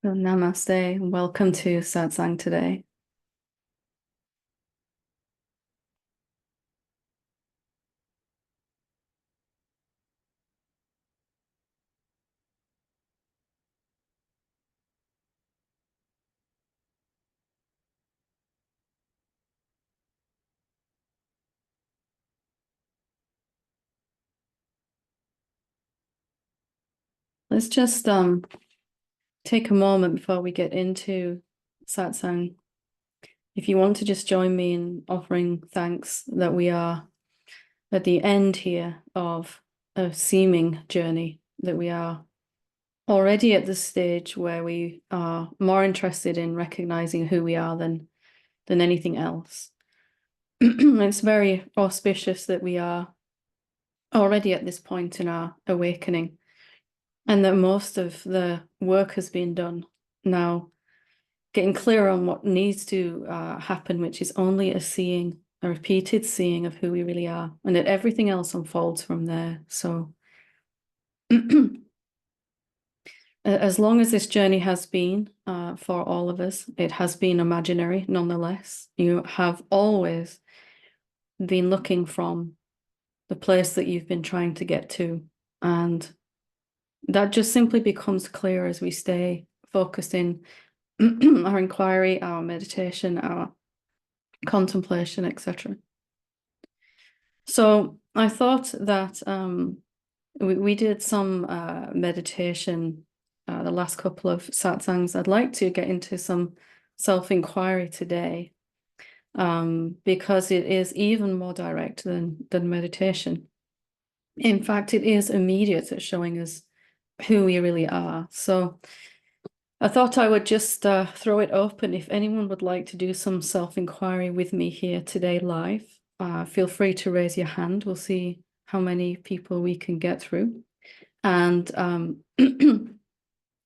So Namaste, and welcome to Satsang today. Let's just take a moment before we get into Satsang. If you want to just join me in offering thanks that we are at the end here of a seeming journey, that we are already at the stage where we are more interested in recognizing who we are than anything else. It's very auspicious that we are already at this point in our awakening, and that most of the work has been done. Now, getting clear on what needs to happen, which is only a seeing, a repeated seeing of who we really are, and that everything else unfolds from there. So as long as this journey has been for all of us, it has been imaginary nonetheless. You have always been looking from the place that you've been trying to get to, and that just simply becomes clear as we stay focused in our inquiry, our meditation, our contemplation, etc. So I thought that we did some meditation the last couple of satsangs. I'd like to get into some self-inquiry today, because it is even more direct than meditation. In fact, it is immediate at showing us who we really are. So I thought I would just throw it open. If anyone would like to do some self-inquiry with me here today live, feel free to raise your hand. We'll see how many people we can get through. And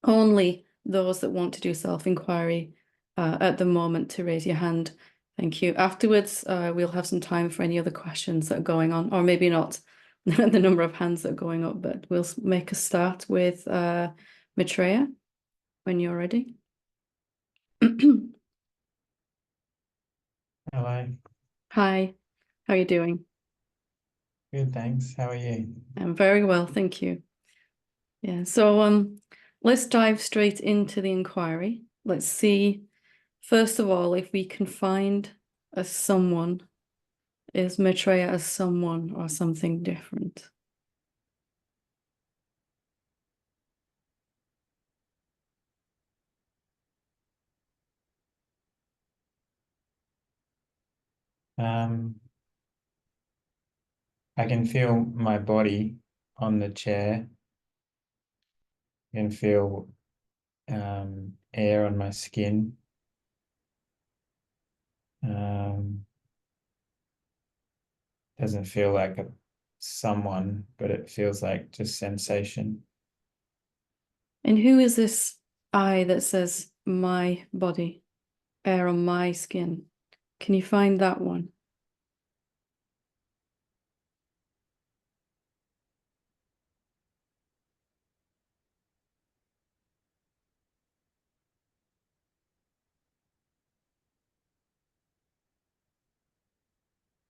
only those that want to do self-inquiry at the moment to raise your hand. Thank you. Afterwards, we'll have some time for any other questions that are going on, or maybe not the number of hands that are going up, but we'll make a start with Maitreya when you're ready. Hello, Hi, how are you doing? good, thanks. How are you? I'm very well, thank you. Yeah, so let's dive straight into the inquiry. Let's see, first of all, if we can find a someone. Is Maitreya as someone or something different? Um, I can feel my body on the chair. I can feel air on my skin. Um, doesn't feel like someone, but it feels like just sensation. And who is this I that says my body, air on my skin? Can you find that one?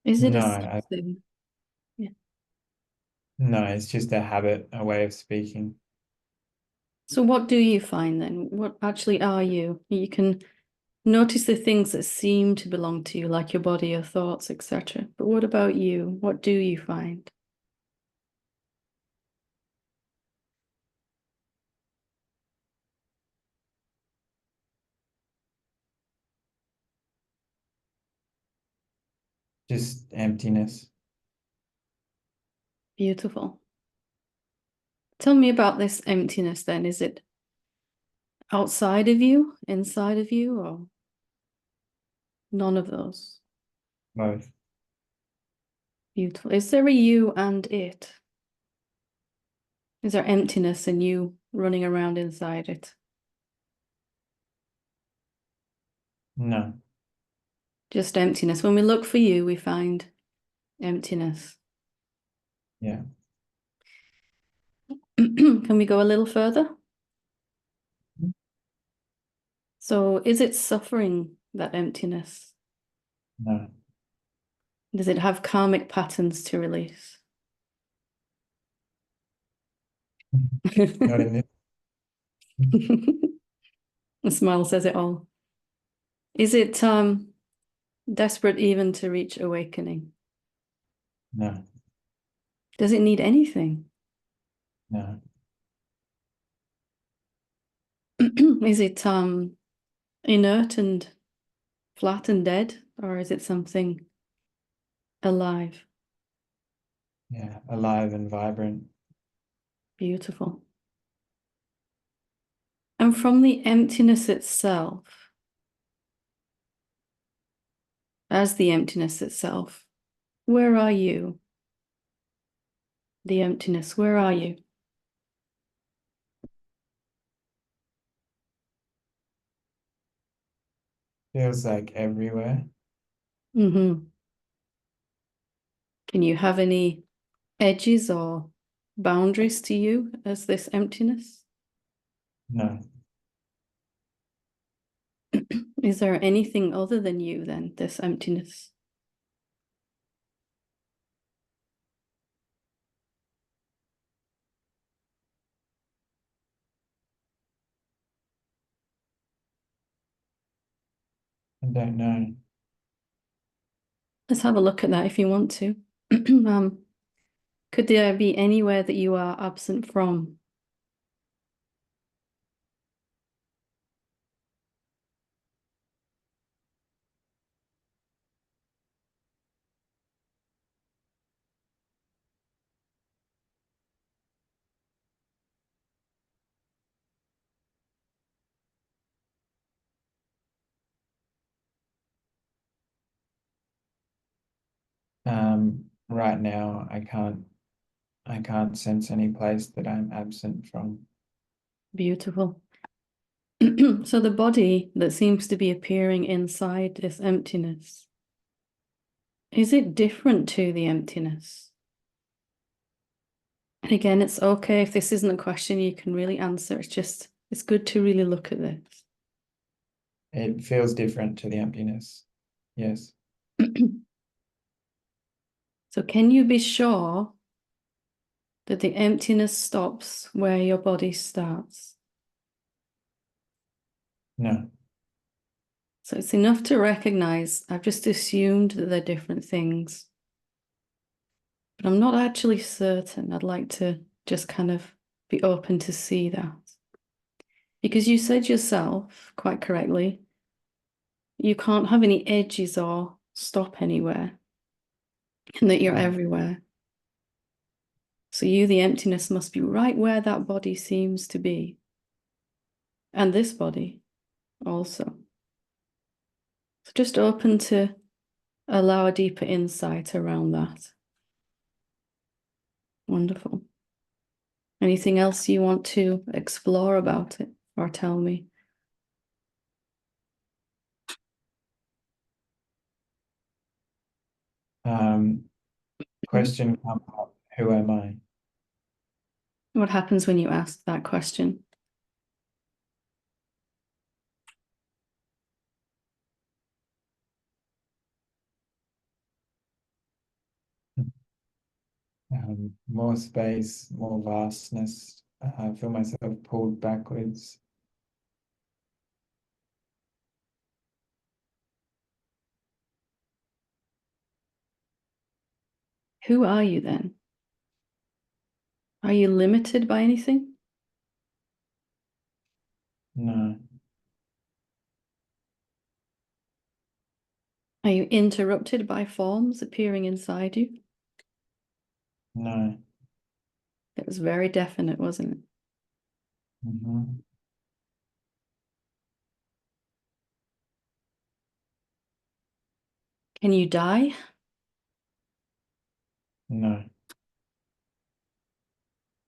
Is it a No, something? Yeah. no, it's just a habit, a way of speaking. So what do you find then? What actually are you? You can notice the things that seem to belong to you, like your body, your thoughts, etc. But what about you? What do you find? Just emptiness. Beautiful. Tell me about this emptiness then. Is it outside of you, inside of you, or none of those? Both. Beautiful. Is there a you and it? Is there emptiness and you running around inside it? No. Just emptiness. When we look for you, we find emptiness. Yeah. Can we go a little further? So is it suffering, that emptiness? No. Does it have karmic patterns to release? Not in this. The smile says it all. Is it desperate even to reach awakening? No. Does it need anything? No. Is it inert and flat and dead, or is it something alive? Yeah. Alive and vibrant. Beautiful. And from the emptiness itself, as the emptiness itself, where are you? The emptiness, where are you? Feels like everywhere. Mm-hmm. Can you have any edges or boundaries to you as this emptiness? No. Is there anything other than you then, this emptiness? I don't know. Let's have a look at that if you want to. Could there be anywhere that you are absent from? Right now I can't sense any place that I'm absent from. Beautiful. So the body that seems to be appearing inside this emptiness, is it different to the emptiness? And again, it's okay if this isn't a question you can really answer. It's good to really look at this. It feels different to the emptiness. Yes. So can you be sure that the emptiness stops where your body starts? No. So it's enough to recognize I've just assumed that they're different things, but I'm not actually certain. I'd like to just kind of be open to see that. Because you said yourself, quite correctly, you can't have any edges or stop anywhere, and that you're No. everywhere. So you, the emptiness, must be right where that body seems to be. And this body also. So just open to allow a deeper insight around that. Wonderful. Anything else you want to explore about it or tell me? Question come up, who am I? What happens when you ask that question? More space, more vastness. I feel myself pulled backwards. Who are you then? Are you limited by anything? No. Are you interrupted by forms appearing inside you? No. It was very definite, wasn't it? Mm-hmm. Can you die? No.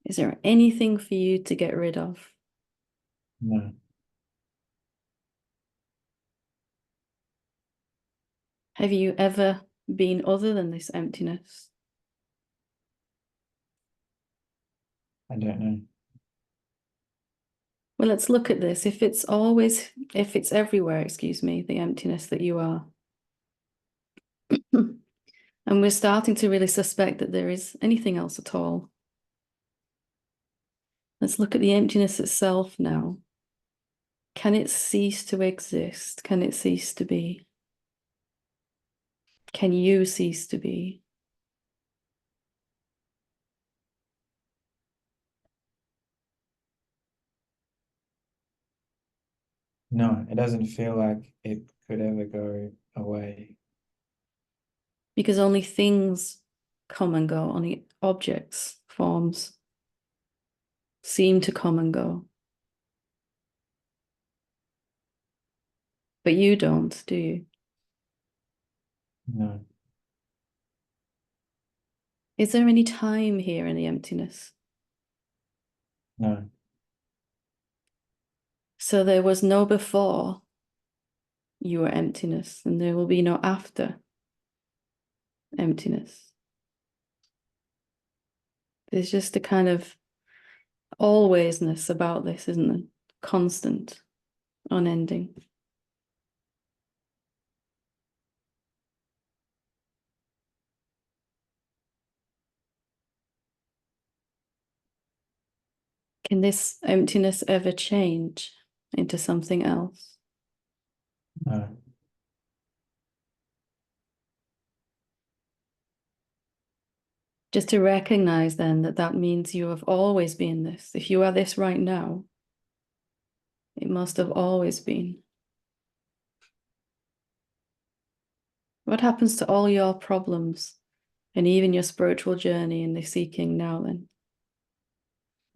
Is there anything for you to get rid of? No. Have you ever been other than this emptiness? I don't know. Well, let's look at this. If it's everywhere, excuse me, the emptiness that you are. And we're starting to really suspect that there is anything else at all. Let's look at the emptiness itself now. Can it cease to exist? Can it cease to be? Can you cease to be? No, it doesn't feel like it could ever go away. Because only things come and go, only objects, forms seem to come and go. But you don't, do you? No, Is there any time here in the emptiness? no, So there was no before you were emptiness, and there will be no after emptiness. There's just a kind of alwaysness about this, isn't there? Constant, unending. Can this emptiness ever change into something else? no. Just to recognize then that that means you have always been this. If you are this right now, it must have always been. What happens to all your problems and even your spiritual journey and the seeking now then?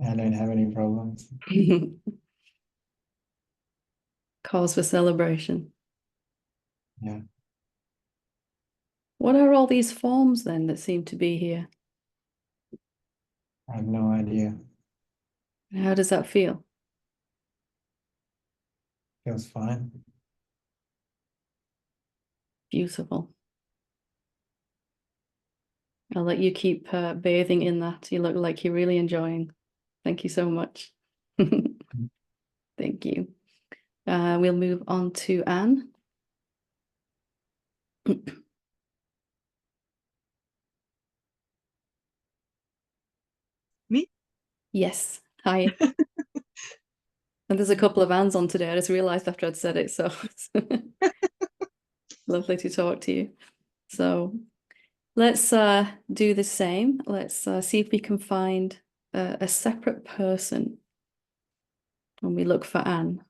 I don't have any problems. Cause for celebration. Yeah, What are all these forms then that seem to be here? I have no idea. How does that feel? Feels fine. Beautiful. I'll let you keep bathing in that. You look like you're really enjoying. Thank you so much. Thank you. We'll move on to Anne. Me? Yes. Hi. And there's a couple of Anns on today. I just realized after I'd said it, so lovely to talk to you. So let's do the same. Let's see if we can find a separate person when we look for Anne.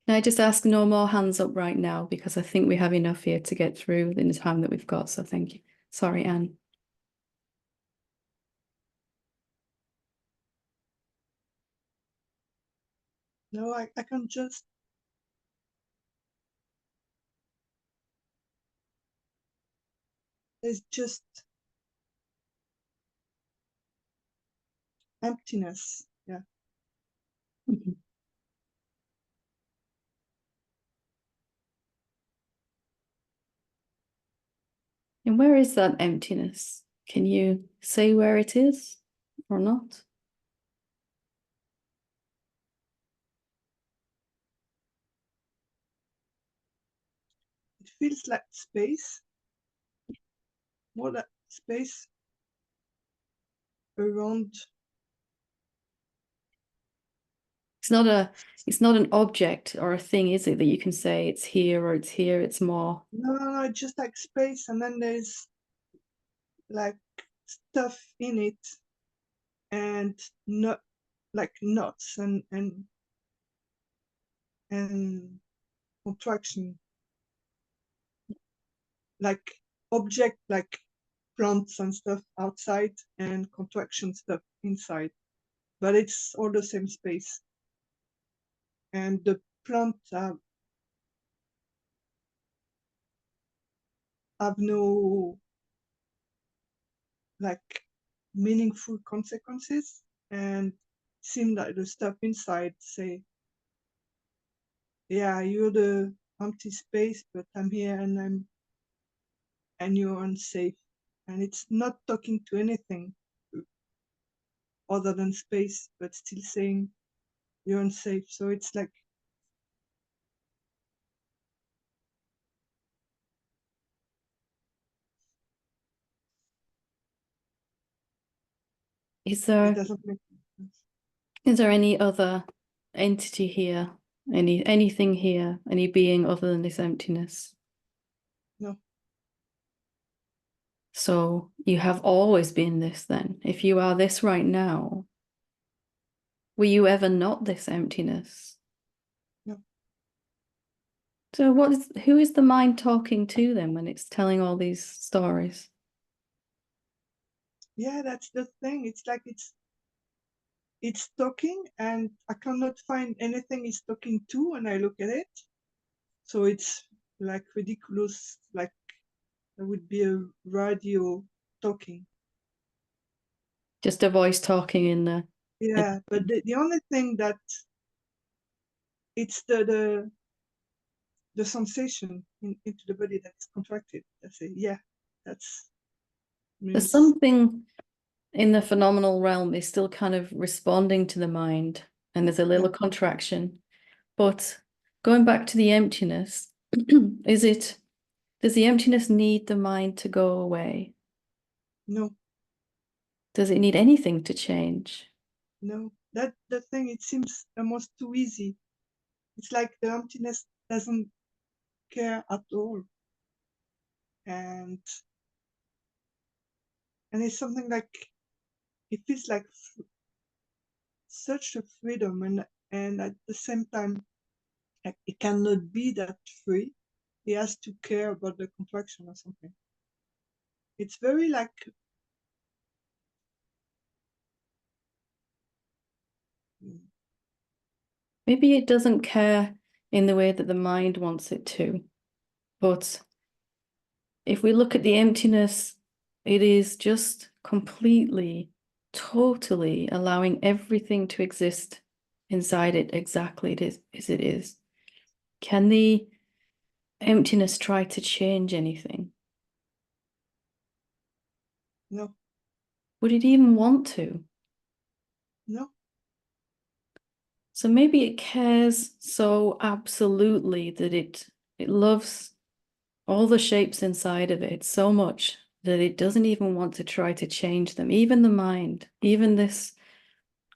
Can I just ask no more hands up right now, because I think we have enough here to get through in the time that we've got. So thank you. Sorry, Anne. No, I can just. There's just emptiness. Yeah. Mhm. And where is that emptiness? Can you say where it is or not? It feels like space. More like space around. It's not an object or a thing, is it, that you can say it's here or it's here, it's more. No, just like space, and then there's like stuff in it, and not like knots and contraction, like object like plants and stuff outside and contraction stuff inside, but it's all the same space. And the plants have no like meaningful consequences, and seem like the stuff inside say, yeah, you're the empty space, but I'm here and you're unsafe, and it's not talking to anything. other than space, but still saying you're unsafe. So it's like, Is it doesn't make sense. there any other entity here? Anything here? Any being other than this emptiness? No, So you have always been this then. If you are this right now, were you ever not this emptiness? no. So who is the mind talking to then when it's telling all these stories? Yeah, that's the thing. It's like it's talking, and I cannot find anything it's talking to when I look at it. So it's like ridiculous, like there would be a radio talking. Just a voice talking in the... Yeah, but the only thing that it's the sensation into the body that's contracted. That's it. Yeah, that's There's means something in the phenomenal realm is still kind of responding to the mind, and there's a little contraction. But going back to the emptiness, does the emptiness need the mind to go away? no, Does it need anything to change? no. That the thing. It seems almost too easy. It's like the emptiness doesn't care at all, and it's something like it feels like such a freedom, and at the same time, like it cannot be that free. He has to care about the contraction or something. It's very like Maybe it doesn't care in the way that the mind wants it to. But if we look at the emptiness, it is just completely, totally allowing everything to exist inside it exactly as it is. Can the emptiness try to change anything? no, Would it even want to? no, So maybe it cares so absolutely that it loves all the shapes inside of it so much that it doesn't even want to try to change them, even the mind, even this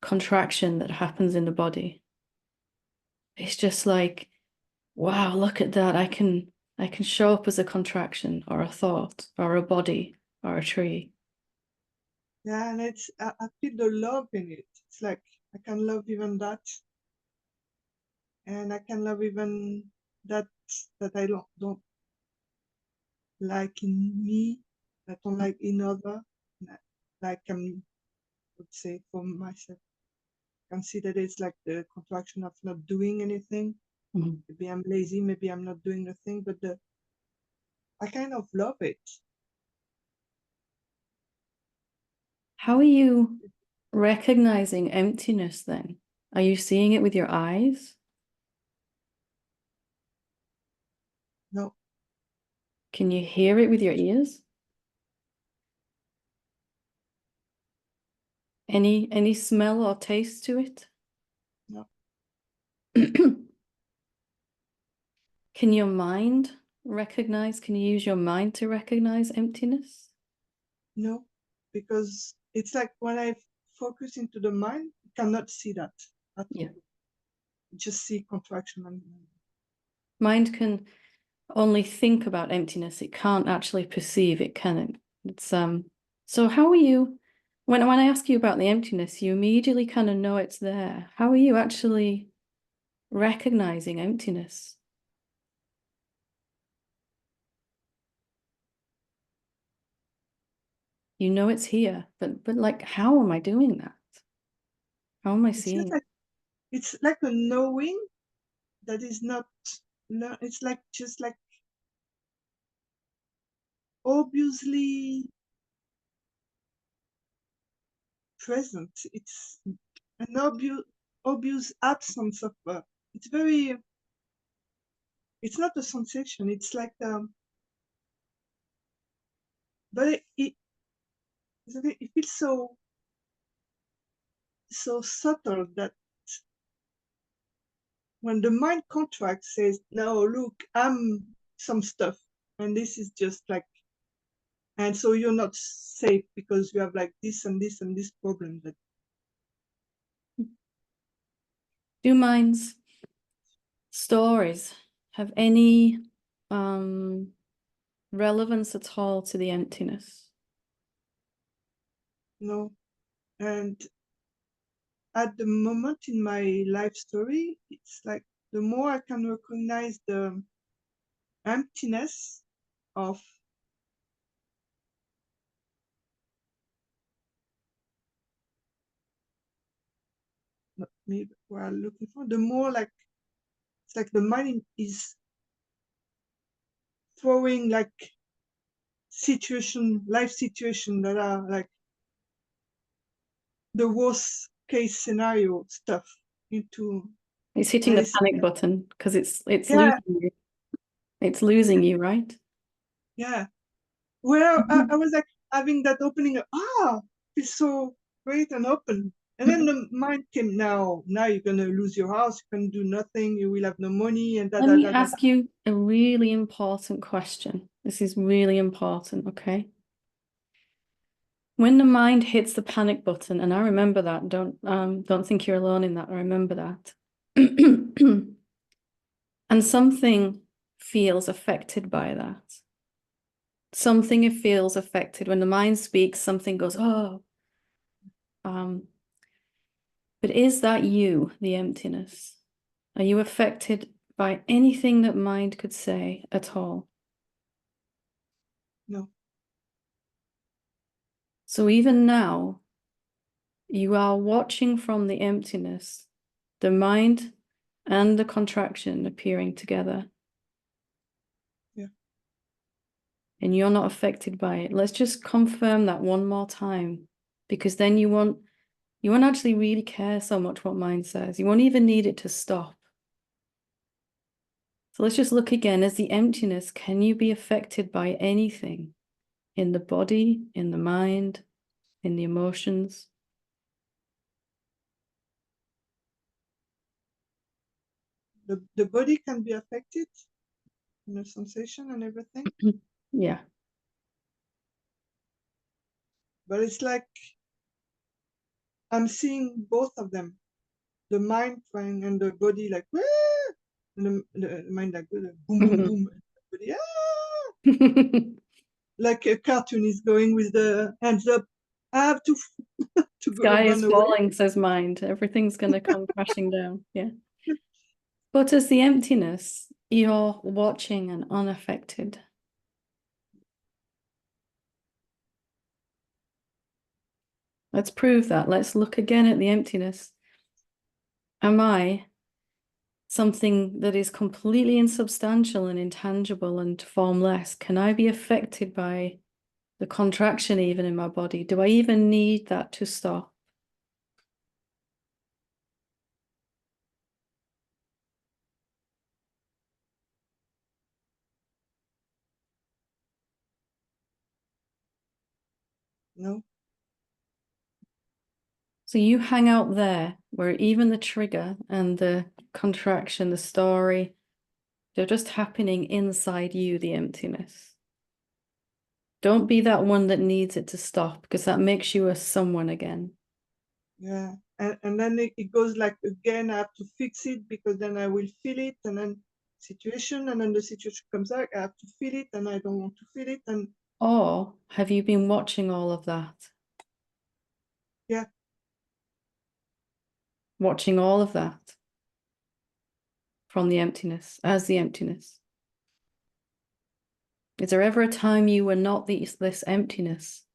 contraction that happens in the body. It's just like, wow, look at that. I can show up as a contraction or a thought or a body or a tree. yeah, and I feel the love in it. It's like I can love even that, and I can love even that I don't like in me, I don't like in other. Like I would say for myself, consider it's like the contraction of not doing anything. Mm-hmm. Maybe I'm lazy, maybe I'm not doing the thing, but I kind of love it. How are you recognizing emptiness then? Are you seeing it with your eyes? No, Can you hear it with your ears? Any smell or taste to it? no, Can your mind can you use your mind to recognize emptiness? no, because it's like when I focus into the mind, I cannot see that at Yeah. all. Just see contraction and Mind can only think about emptiness. It can't actually perceive it, can it? It's so how are you when I ask you about the emptiness, you immediately kind of know it's there. How are you actually recognizing emptiness? You know it's here, but like how am I doing that? How am I it's just seeing like it's like a knowing that is not. No, it's like just like obviously present. It's an obvious absence of. It's very. It's not a sensation. It's like but it feels so so subtle that when the mind contracts, says, no, look, I'm some stuff, and this is just like, and so you're not safe because you have like this and this and this problem. That Do minds stories have any relevance at all to the emptiness? no, and at the moment in my life story, it's like the more I can recognize the emptiness of maybe what I'm looking for, the more like it's like the mind is throwing like life situation that are like the worst case scenario stuff into. It's hitting And the it's, panic button because it's yeah, losing you. It's losing you, right? yeah. Well, I was like having that opening. It's so great and open. And then the mind came. Now you're gonna lose your house. You can do nothing. You will have no money. And Let me ask you a really important question. This is really important, okay? When the mind hits the panic button, and I remember that, don't think you're alone in that. I remember that. And something feels affected by that. Something feels affected when the mind speaks, something goes, oh. But is that you, the emptiness? Are you affected by anything that mind could say at all? No. So even now, you are watching from the emptiness, the mind and the contraction appearing together. Yeah. And you're not affected by it. Let's just confirm that one more time, because then you won't actually really care so much what mind says. You won't even need it to stop. So let's just look again. As the emptiness, can you be affected by anything in the body, in the mind, in the emotions? The body can be affected, the sensation and everything. Yeah. But it's like I'm seeing both of them, the mind trying and the body like, and the mind like boom, boom, boom, and the body, like a cartoon is going with the hands up. I have to go Sky is run away. falling, says mind. Everything's going to come crashing down. Yeah. But as the emptiness, you're watching and unaffected. Let's prove that. Let's look again at the emptiness. Am I something that is completely insubstantial and intangible and formless? Can I be affected by the contraction even in my body? Do I even need that to stop? No. So you hang out there where even the trigger and the contraction, the story, they're just happening inside you, the emptiness. Don't be that one that needs it to stop, because that makes you a someone again. Yeah. And then it goes like, again, I have to fix it because then I will feel it, and then situation, and then the situation comes out, I have to feel it and I don't want to feel it. And Or have you been watching all of that? yeah. Watching all of that from the emptiness, as the emptiness. Is there ever a time you were not this emptiness?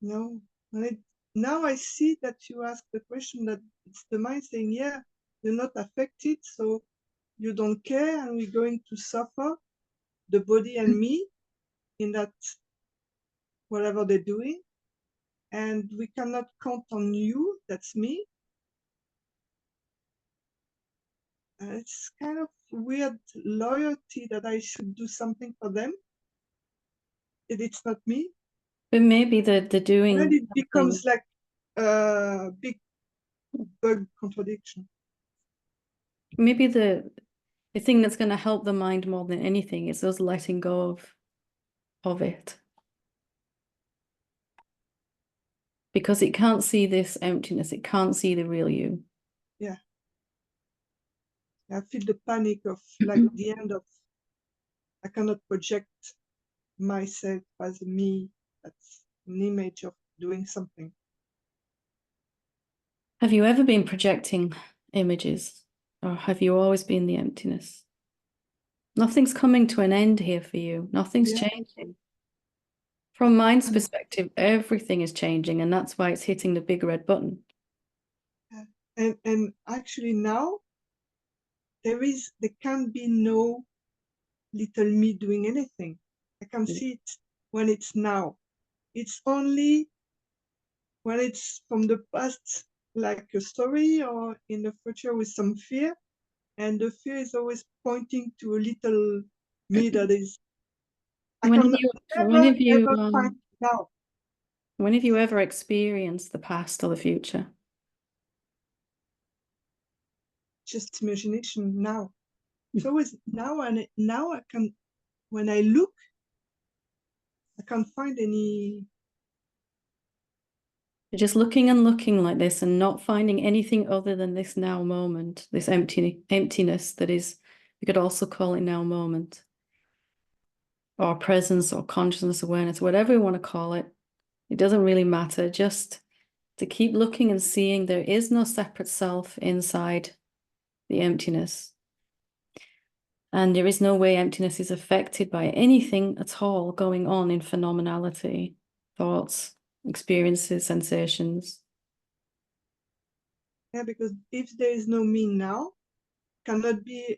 No. And now I see that you ask the question, that it's the mind saying, yeah, you're not affected, so you don't care, and we're going to suffer, the body and me, in that whatever they're doing, and we cannot count on you, that's me. It's kind of weird loyalty that I should do something for them. It's not me. But maybe the doing Then it something, becomes like a big bug contradiction. maybe the thing that's going to help the mind more than anything is us letting go of it. Because it can't see this emptiness, it can't see the real you. Yeah. I feel the panic of like the end of, I cannot project myself as me. That's an image of doing something. Have you ever been projecting images, or have you always been the emptiness? Nothing's coming to an end here for you. Nothing's Yeah. changing. From mind's And- perspective, everything is changing, and that's why it's hitting the big red button. And actually now there can be no little me doing anything. I can see it when it's now. It's only when it's from the past, like a story, or in the future with some fear, and the fear is always pointing to a little me that is. I When can have you, never ever find now. when have you ever experienced the past or the future? Just imagination now. It's always now, and now I can, when I look, I can't find any. You're just looking and looking like this and not finding anything other than this now moment, this emptiness that is, we could also call it now moment, or presence or consciousness awareness, whatever we want to call it. It doesn't really matter. Just to keep looking and seeing there is no separate self inside the emptiness. And there is no way emptiness is affected by anything at all going on in phenomenality, thoughts, experiences, sensations. Yeah, because if there is no me now, cannot be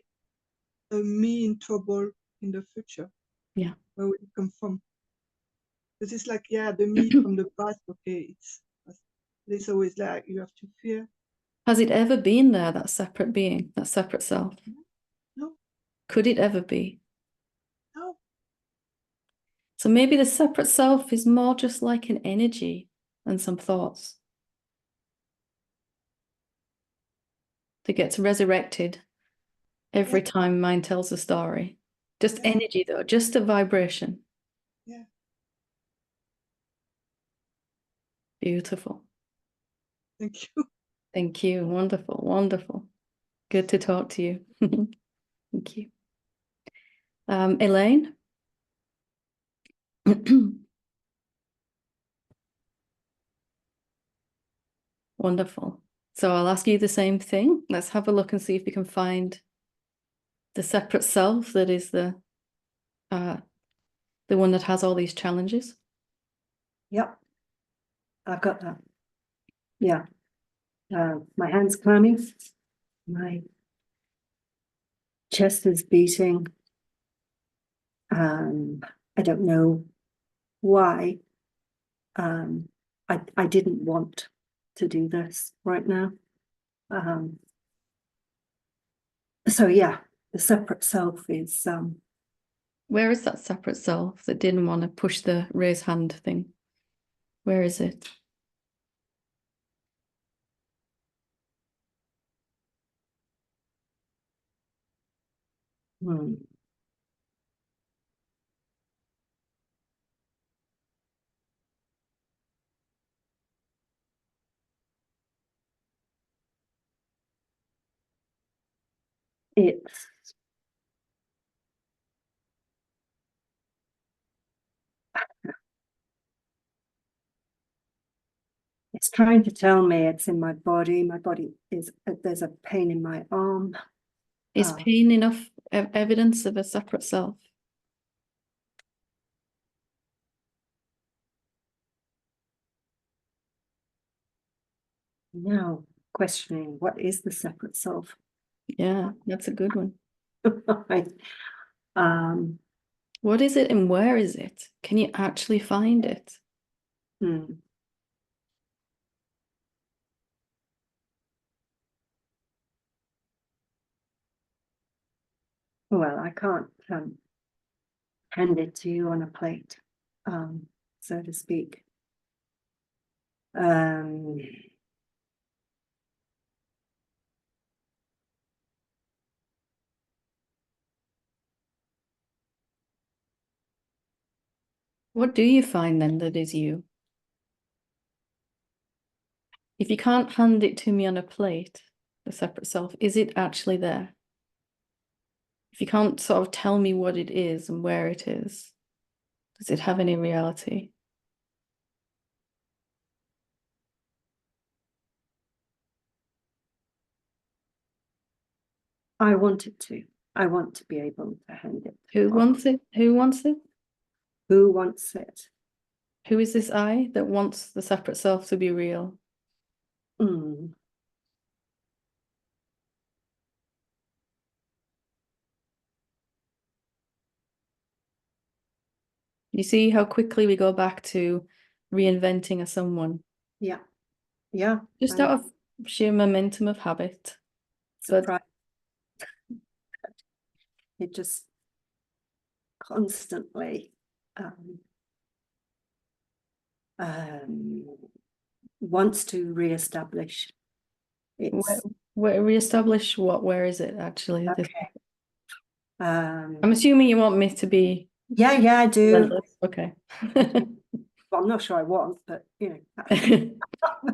a me in trouble in the future. Yeah. Where will it come from? Because it's like, yeah, the me from the past, okay, it's always like you have to fear. Has it ever been there, that separate being, that separate self? No. Could it ever be? No. So maybe the separate self is more just like an energy and some thoughts that gets resurrected every time mind tells a story. Just energy though, just a vibration. Yeah. Beautiful. Thank you. Thank you. Wonderful, wonderful. Good to talk to you. Thank you. Elaine? Wonderful. So I'll ask you the same thing. Let's have a look and see if we can find the separate self that is the one that has all these challenges. Yep, I've got that. Yeah, my hand's clammy, my chest is beating. I don't know why. I didn't want to do this right now. So yeah, the separate self is Where is that separate self that didn't want to push the raise hand thing? Where is it? it's trying to tell me it's in my body. My body is, there's a pain in my arm. Is pain enough evidence of a separate self? Now questioning, what is the separate self? Yeah, that's a good one. What is it and where is it? Can you actually find it? Well, I can't hand it to you on a plate. so to speak. What do you find then that is you? If you can't hand it to me on a plate, the separate self, is it actually there? If you can't sort of tell me what it is and where it is, does it have any reality? I want it to. I want to be able to hand it. Who wants it? Who wants it? Who wants it? Who is this I that wants the separate self to be real? Mm. You see how quickly we go back to reinventing a someone, Yeah. Yeah. just out of sheer momentum of habit. But Surprise. It just constantly wants to reestablish its where reestablish what? Where is it actually? okay. I'm assuming you want me to be Yeah, I do. relentless. Okay. Well, I'm not sure I want, but you know,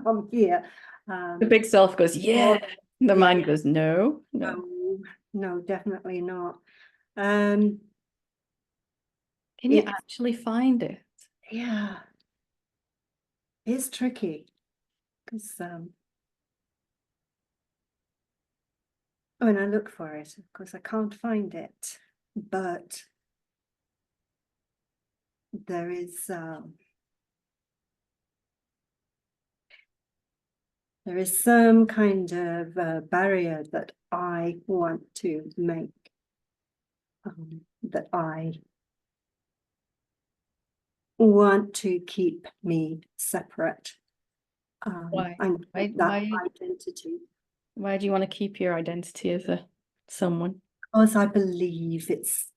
I'm here. The big self goes, yeah. The mind goes, no. No, definitely not. Can you actually find it? Yeah, it's tricky because when I look for it, of course, I can't find it, but there is some kind of barrier that I want to make, that I want to keep me separate. Why? And that identity. Why do you want to keep your identity as a someone? Because I believe it's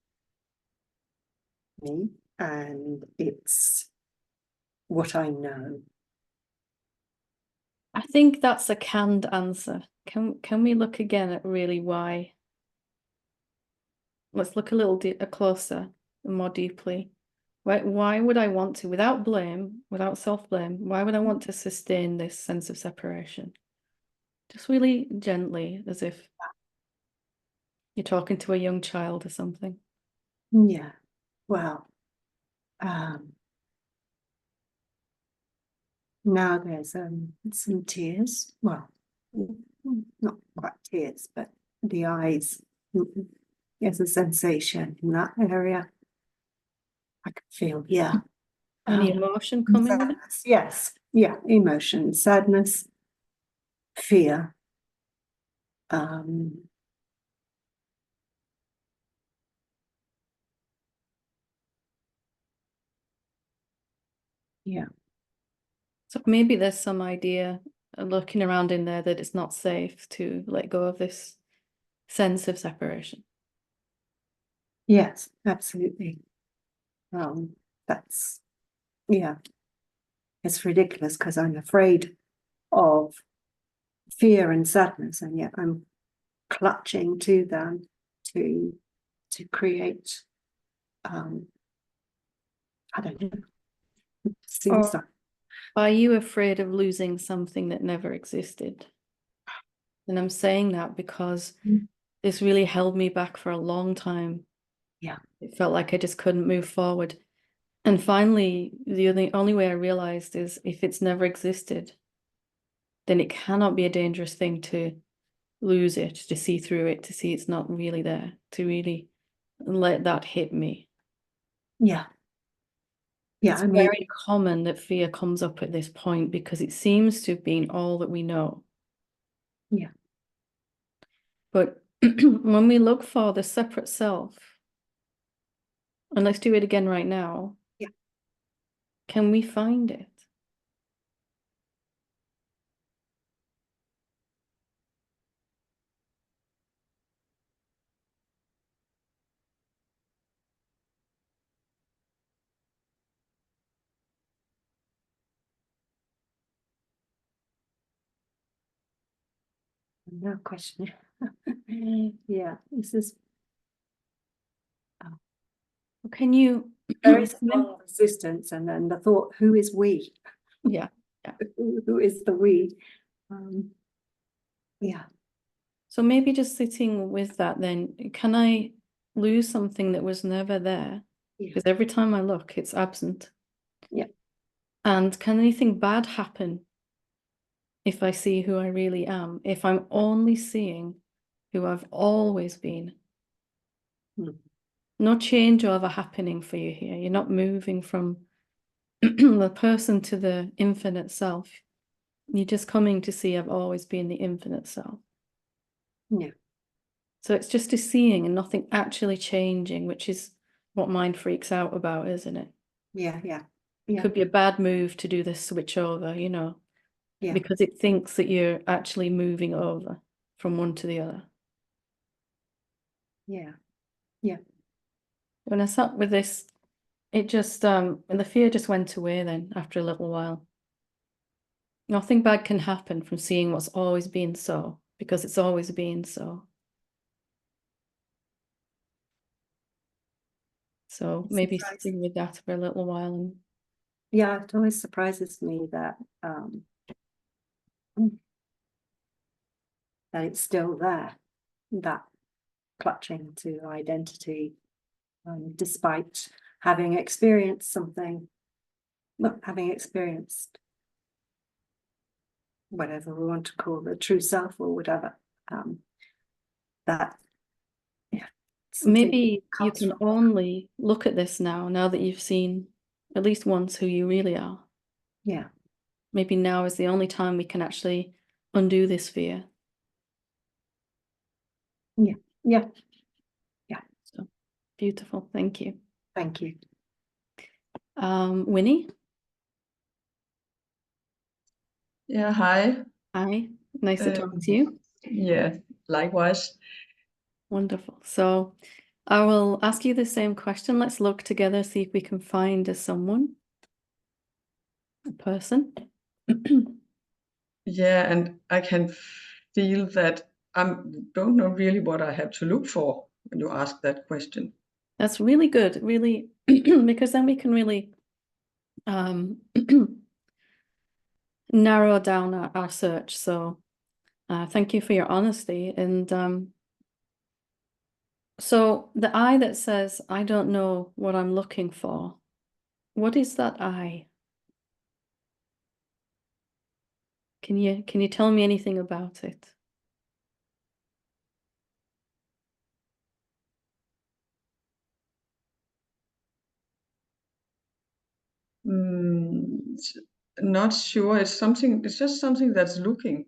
me and it's what I know. I think that's a canned answer. Can we look again at really why? Let's look a little closer and more deeply. Why would I want to, without blame, without self-blame, why would I want to sustain this sense of separation? Just really gently, as if you're talking to a young child or something. Yeah. Well, now there's some tears. Well, not quite tears, but the eyes. There's a sensation in that area. I can feel, yeah. Any emotion coming? Sadness, yes, yeah, emotion, sadness, fear. Yeah. So maybe there's some idea looking around in there that it's not safe to let go of this sense of separation. Yes, absolutely. That's, yeah, it's ridiculous because I'm afraid of fear and sadness, and yet I'm clutching to them to create, I don't know, seems like. Are you afraid of losing something that never existed? And I'm saying that because this really held me back for a long time. Yeah. It felt like I just couldn't move forward. And finally, the only way I realized is if it's never existed, then it cannot be a dangerous thing to lose it, to see through it, to see it's not really there, to really let that hit me. Yeah. Yeah, It's very common that fear comes up at this point because it seems to have been all that we know. Yeah. But when we look for the separate self, and let's do it again right now. Yeah. Can we find it? No question. Yeah, this is Can you very come in? strong resistance, and then the thought, who is we? Yeah. Who is the we? Yeah. So maybe just sitting with that then, can I lose something that was never there? Yeah. Because every time I look, it's absent. Yeah. And can anything bad happen if I see who I really am? If I'm only seeing who I've always been? No changeover happening for you here. You're not moving from the person to the infinite self. You're just coming to see I've always been the infinite self. Yeah. So it's just a seeing and nothing actually changing, which is what mind freaks out about, isn't it? Yeah. Yeah. It Yeah. could be a bad move to do this switch over, you know, Yeah. because it thinks that you're actually moving over from one to the other. Yeah. Yeah. When I sat with this, it just, and the fear just went away then after a little while. Nothing bad can happen from seeing what's always been so, because it's always been so. So maybe sitting with that for a little while. And Yeah, it always surprises me that that it's still there, that clutching to identity, despite having experienced something, not having experienced whatever we want to call the true self or whatever. That, yeah. maybe you comes can from- only look at this now that you've seen at least once who you really are. Yeah. Maybe now is the only time we can actually undo this fear. Yeah. Yeah. Yeah. So beautiful. Thank you. Thank you. Winnie? Yeah, hi. Hi. Nice to talk to you. Yeah, likewise. Wonderful. So I will ask you the same question. Let's look together, see if we can find a person. Yeah, and I can feel that I don't know really what I have to look for when you ask that question. That's really good, really, because then we can really narrow down our search. So thank you for your honesty. And so the I that says, I don't know what I'm looking for, what is that I? Can you tell me anything about it? Not sure. It's something. It's just something that's looking.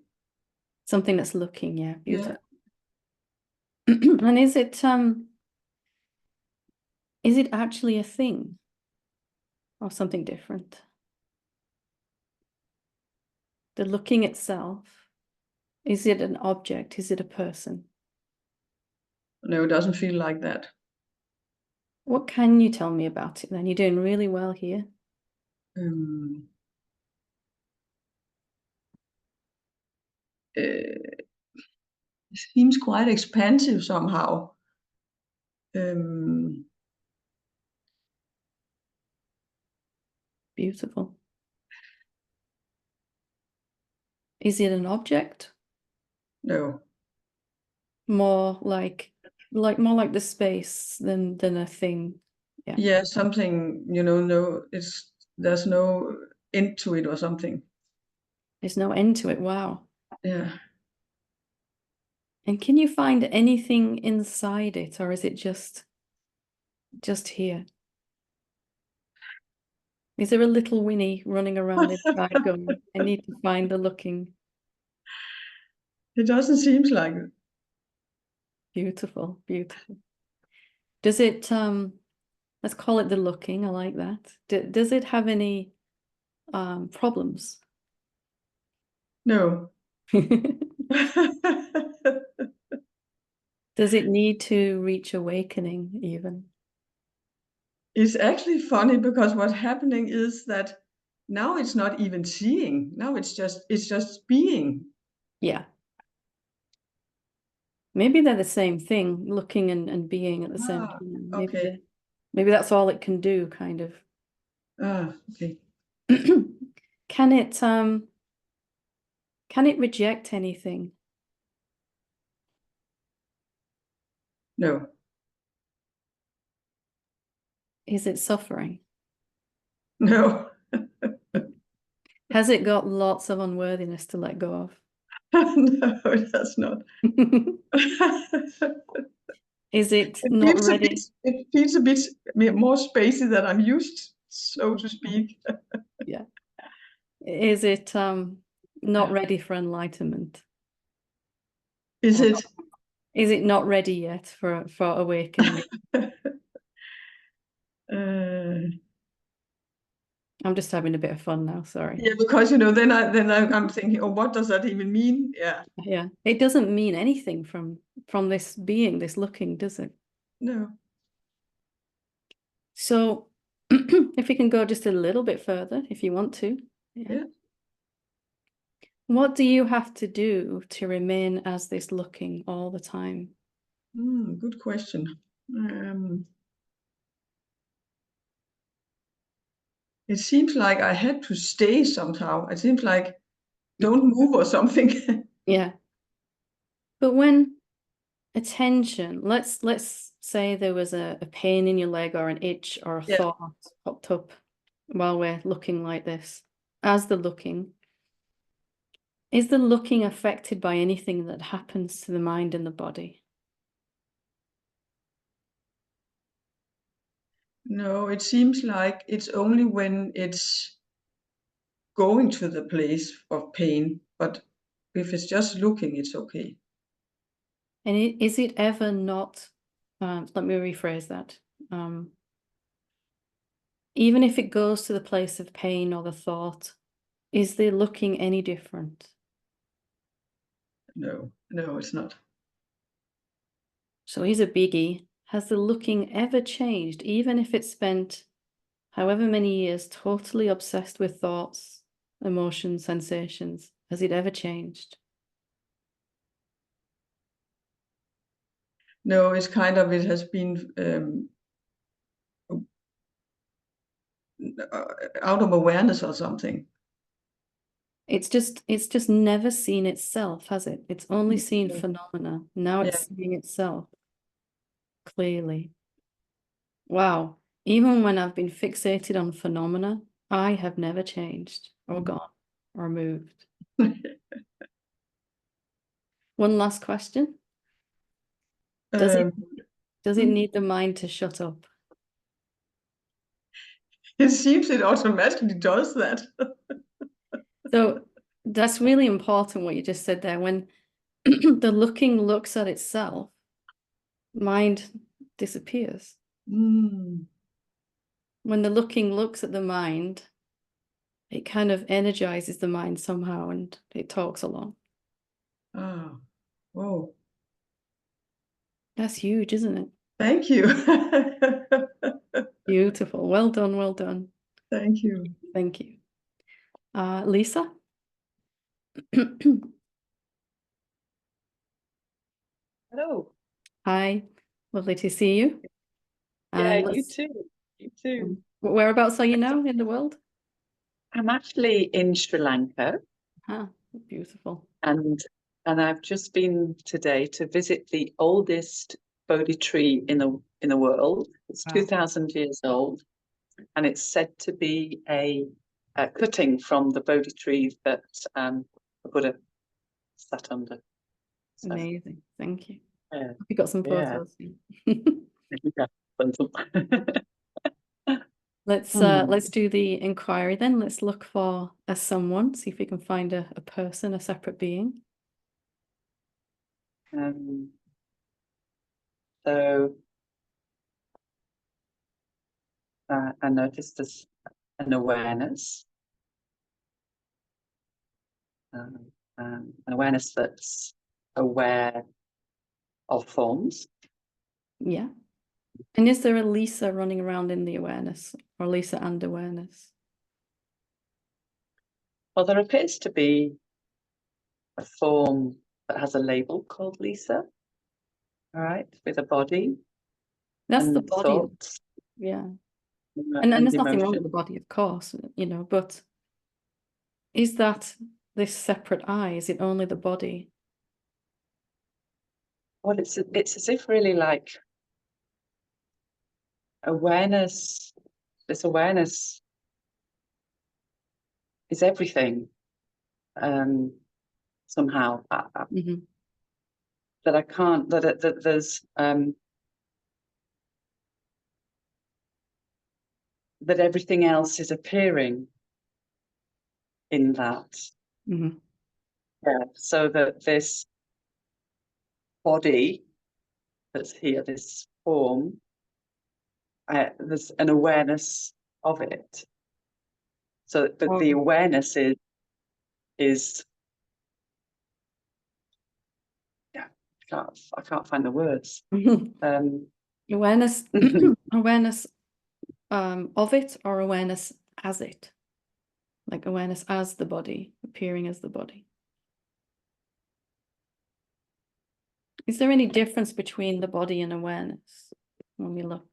Something that's looking, yeah, Yeah. beautiful. And is it actually a thing or something different? The looking itself, is it an object? Is it a person? No, it doesn't feel like that. What can you tell me about it then? You're doing really well here. It seems quite expansive somehow. Beautiful. Is it an object? No. More like more like the space than a thing. Yeah. Yeah, something, no, there's no end to it or something. There's no end to it. Wow. Yeah. And can you find anything inside it, or is it just here? Is there a little Winnie running around inside going, I need to find the looking? It doesn't seem like it. Beautiful, beautiful. Does it, let's call it the looking, I like that. Does it have any problems? No. Does it need to reach awakening even? It's actually funny because what's happening is that now it's not even seeing. Now it's just being. Yeah. Maybe they're the same thing, looking and being at the same Ah, time. okay. Maybe that's all it can do, kind of. Ah, okay. Can it reject anything? No. Is it suffering? No. Has it got lots of unworthiness to let go of? No, it does not. Is it It not feels a ready? bit, it feels a bit more spacey than I'm used, so to speak. Yeah. Is it not ready for enlightenment? Is Or it? is it not ready yet for awakening? I'm just having a bit of fun now, sorry. Yeah, because then I'm thinking, oh, what does that even mean? Yeah. Yeah. It doesn't mean anything from this being, this looking, does it? No. So if we can go just a little bit further, if you want to. Yeah. What do you have to do to remain as this looking all the time? Good question. It seems like I had to stay somehow. It seems like don't move or something. Yeah. But when attention, let's say there was a pain in your leg or an itch or a Yeah. thought popped up while we're looking like this, as the looking, is the looking affected by anything that happens to the mind and the body? No, it seems like it's only when it's going to the place of pain, but if it's just looking, it's okay. And is it ever not, let me rephrase that. Even if it goes to the place of pain or the thought, is the looking any different? No, it's not. So here's a biggie. Has the looking ever changed, even if it's spent however many years totally obsessed with thoughts, emotions, sensations? Has it ever changed? No, it's kind of, it has been out of awareness or something. It's just never seen itself, has it? It's only seen Yeah. phenomena. Now Yeah. it's seeing itself clearly. Wow. Even when I've been fixated on phenomena, I have never changed or gone or moved. One last question. Does it need the mind to shut up? It seems it automatically does that. So that's really important what you just said there. When the looking looks at itself, mind disappears. When the looking looks at the mind, it kind of energizes the mind somehow and it talks along. Oh, whoa. That's huge, isn't it? Thank you. Beautiful. Well done, well done. Thank you. Thank you. Lisa? Hello. Hi, lovely to see you. Yeah, And you too. You too. whereabouts are you now in the world? I'm actually in Sri Lanka, Ah, beautiful. and I've just been today to visit the oldest Bodhi tree in the world. It's Wow. 2,000 years old, and it's said to be a cutting from the Bodhi tree that the Buddha sat under. So, Amazing. Thank you. yeah, We got some yeah. photos. Let's do the inquiry then. Let's look for a someone, see if we can find a person, a separate being. So I noticed there's an awareness, an awareness that's aware of forms. Yeah. And is there a Lisa running around in the awareness, or Lisa and awareness? Well, there appears to be a form that has a label called Lisa. all right, with a body That's and the body. thoughts Yeah. and And there's nothing wrong with emotion. the body, of course, but is that this separate I? Is it only the body? Well, it's as if really like awareness, this awareness is everything, somehow. Mhm. That I can't, that there's, that everything else is appearing in that. Mhm. Yeah. So that this body that's here, this form, there's an awareness of it. So, but the Oh. awareness is yeah, I can't find the words. Awareness, awareness of it, or awareness as it, like awareness as the body, appearing as the body. Is there any difference between the body and awareness when we look?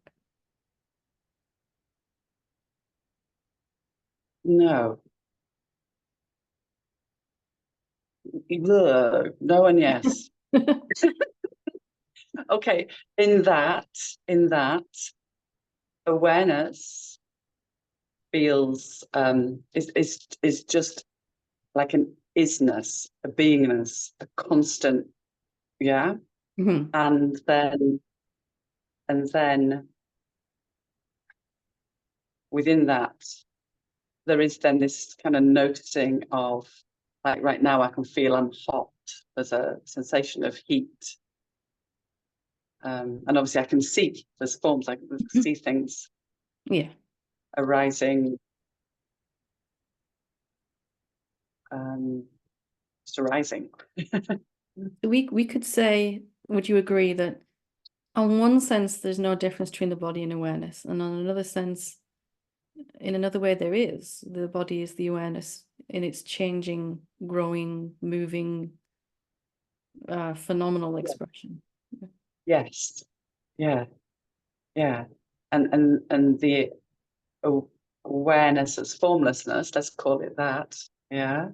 No. Ugh, no and yes. Okay, in that awareness feels is just like an isness, a beingness, a constant, yeah. Mhm. And then within that there is then this kind of noticing of, like, right now I can feel I'm hot. There's a sensation of heat. And obviously I can see, there's forms, I can see things Yeah. arising, just arising. We could say, would you agree that on one sense there's no difference between the body and awareness, and on another sense, in another way, there is. The body is the awareness in its changing, growing, moving, phenomenal expression. Yes. Yeah. Yeah. And the awareness as formlessness, let's call it that, yeah,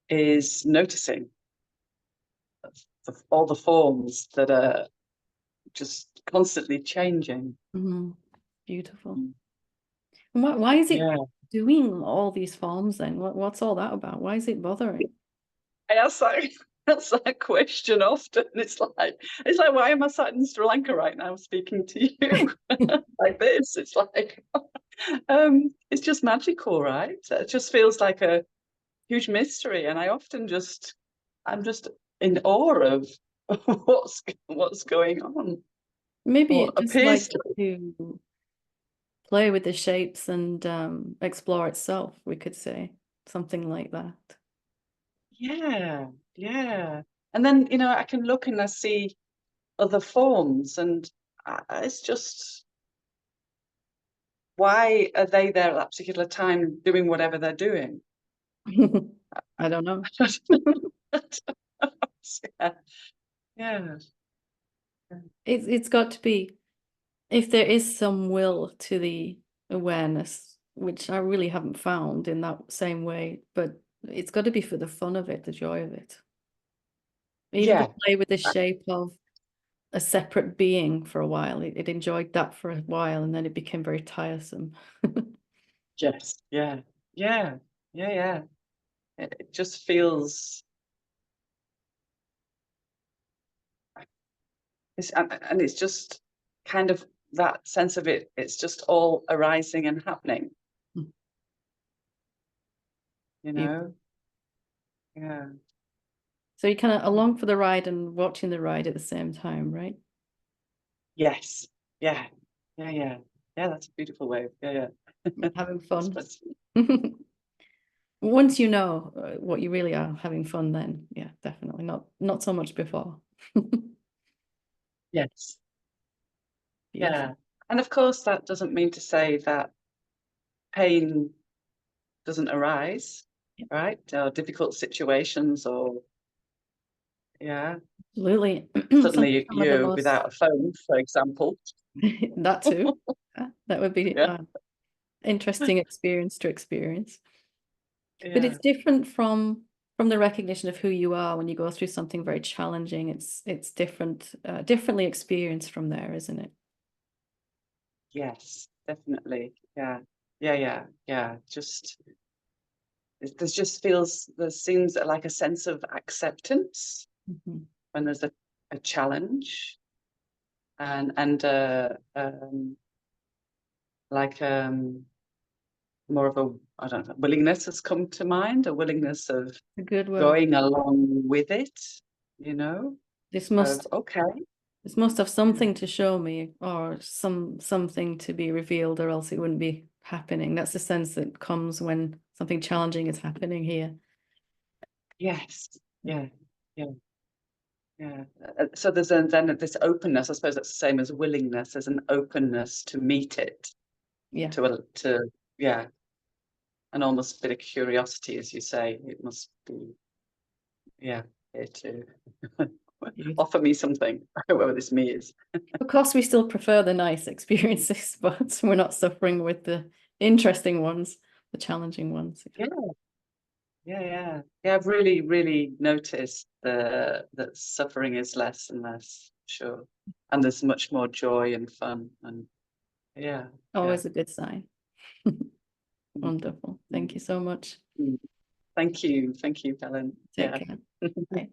is noticing all the forms that are just constantly changing. Mhm. Beautiful. And why is it Yeah. doing all these forms then? What's all that about? Why is it bothering? I ask that's that question often. It's like, why am I sat in Sri Lanka right now speaking to you like this? It's like, it's just magical, right? It just feels like a huge mystery, and I'm just in awe of what's going on. Maybe What it just appears likes to to play with the shapes and explore itself, we could say. Something like that. yeah, yeah. And then, I can look and I see other forms, and it's just, why are they there at that particular time doing whatever they're doing? I don't know. Yeah, yeah. It's got to be, if there is some will to the awareness, which I really haven't found in that same way, but it's got to be for the fun of it, the joy of it. Even to play with the shape of a separate being for a while. It enjoyed that for a while, and then it became very tiresome. Yes, yeah, yeah, yeah, yeah. It just feels, and it's just kind of that sense of it. It's just all arising and happening. Mm. Yeah. So you're kind of along for the ride and watching the ride at the same time, right? Yes. Yeah. Yeah. Yeah. Yeah. That's a beautiful way. Yeah. Yeah. Having fun. Once you know what you really are, having fun, then yeah, definitely not so much before. Yes. Beautiful. Yeah. And of course, that doesn't mean to say that pain doesn't arise, right? Or difficult situations, or Yeah. Absolutely. Suddenly Some of the you're most without a phone, for example. that too. That would be Yeah. interesting experience to experience. But Yeah. it's different from the recognition of who you are when you go through something very challenging. It's different, differently experienced from there, isn't it? Yes, definitely. Yeah. Yeah. Just there seems like a sense of acceptance Mhm. when there's a challenge, and like more of a, I don't know, willingness has come to mind, a willingness of A good word. going along with it, you know, This of must okay. have something to show me, or something to be revealed, or else it wouldn't be happening. That's the sense that comes when something challenging is happening here. Yes. Yeah. So there's then this openness. I suppose that's the same as willingness. There's an openness to meet it, Yeah. to yeah, and almost a bit of curiosity, as you say. It must be, yeah, here to offer me something, whoever this me is. Of course, we still prefer the nice experiences, but we're not suffering with the interesting ones, the challenging ones. Yeah. I've really noticed that suffering is less and less, sure, and there's much more joy and fun, and yeah. Always a good sign. Wonderful. Thank you so much. Thank you, Helen. Take Yeah. care. Bye.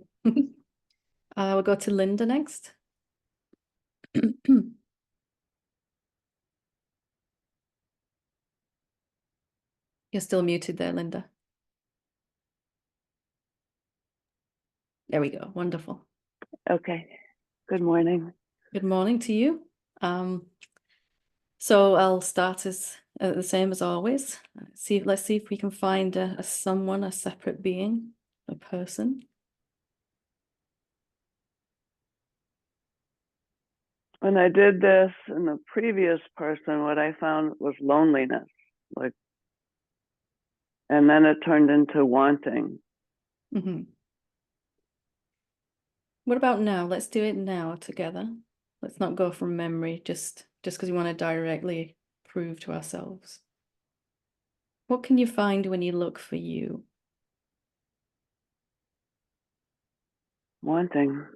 We'll go to Linda next. You're still muted there, Linda. There we go. Wonderful. Okay. Good morning. Good morning to you. So I'll start as the same as always. Let's see if we can find a someone, a separate being, a person. When I did this in the previous person, what I found was loneliness, and then it turned into wanting. Mm-hmm. What about now? Let's do it now together. Let's not go from memory just because we want to directly prove to ourselves. What can you find when you look for you? Wanting.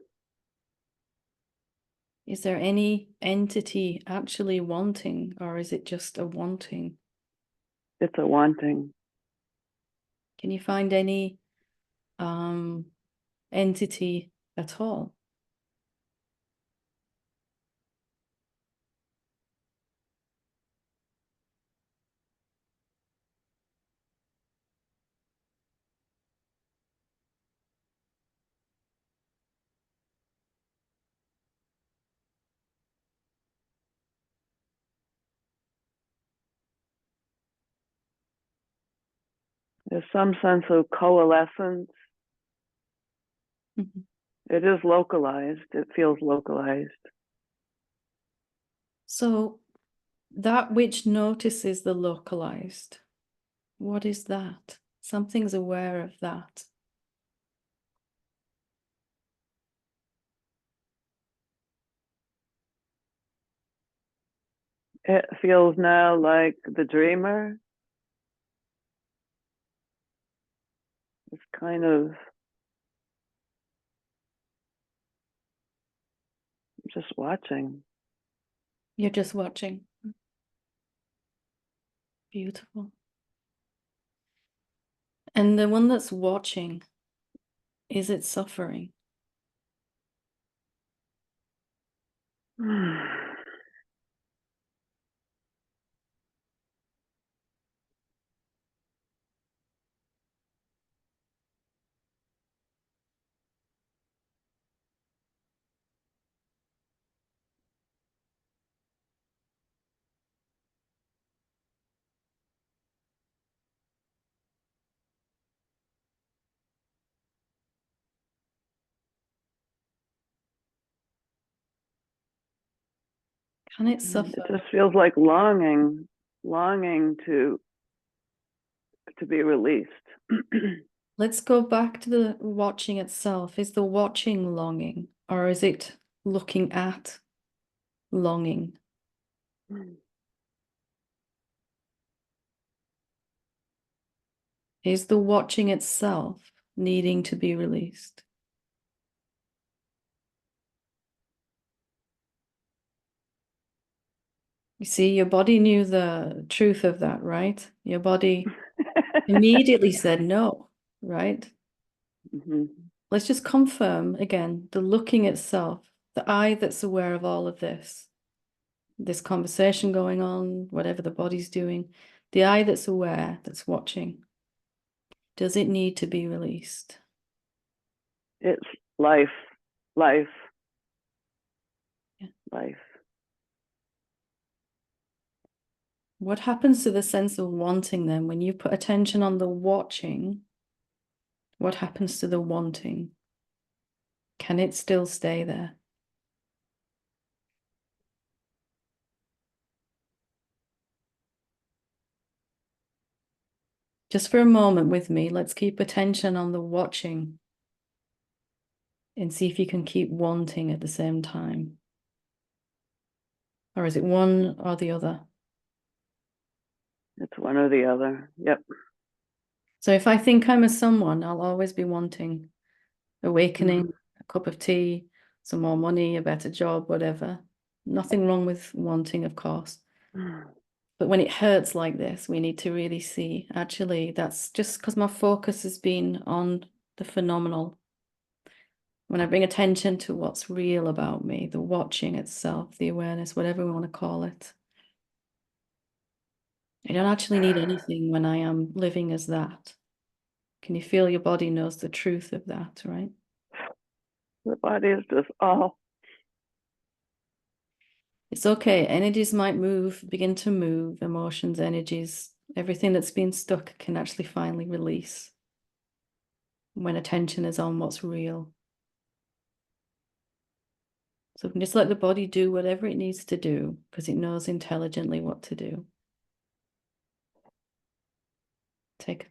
Is there any entity actually wanting, or is it just a wanting? It's a wanting. Can you find any entity at all? There's some sense of coalescence. Mm-hmm. It is localized. It feels localized. So that which notices the localized, what is that? Something's aware of that. It feels now like the dreamer is kind of just watching. You're just watching. Beautiful. And the one that's watching, is it suffering? Can it It suffer? just feels like longing to be released. Let's go back to the watching itself. Is the watching longing, or is it looking at longing? Is the watching itself needing to be released? You see, your body knew the truth of that, right? Your body immediately said no, right? Mhm. Let's just confirm again the looking itself, the eye that's aware of all of this conversation going on, whatever the body's doing, the eye that's aware, that's watching. Does it need to be released? It's life, life, Yeah. life. What happens to the sense of wanting then when you put attention on the watching? What happens to the wanting? Can it still stay there? Just for a moment with me, let's keep attention on the watching and see if you can keep wanting at the same time. Or is it one or the other? It's one or the other. Yep. So if I think I'm a someone, I'll always be wanting awakening, a cup of tea, some more money, a better job, whatever. Nothing wrong with wanting, of course. But when it hurts like this, we need to really see, actually, that's just because my focus has been on the phenomenal. When I bring attention to what's real about me, the watching itself, the awareness, whatever we want to call it, I don't actually need anything when I am living as that. Can you feel your body knows the truth of that, right? The body is just all. It's okay. Energies might move, begin to move, emotions, energies, everything that's been stuck can actually finally release when attention is on what's real. So we can just let the body do whatever it needs to do because it knows intelligently what to do.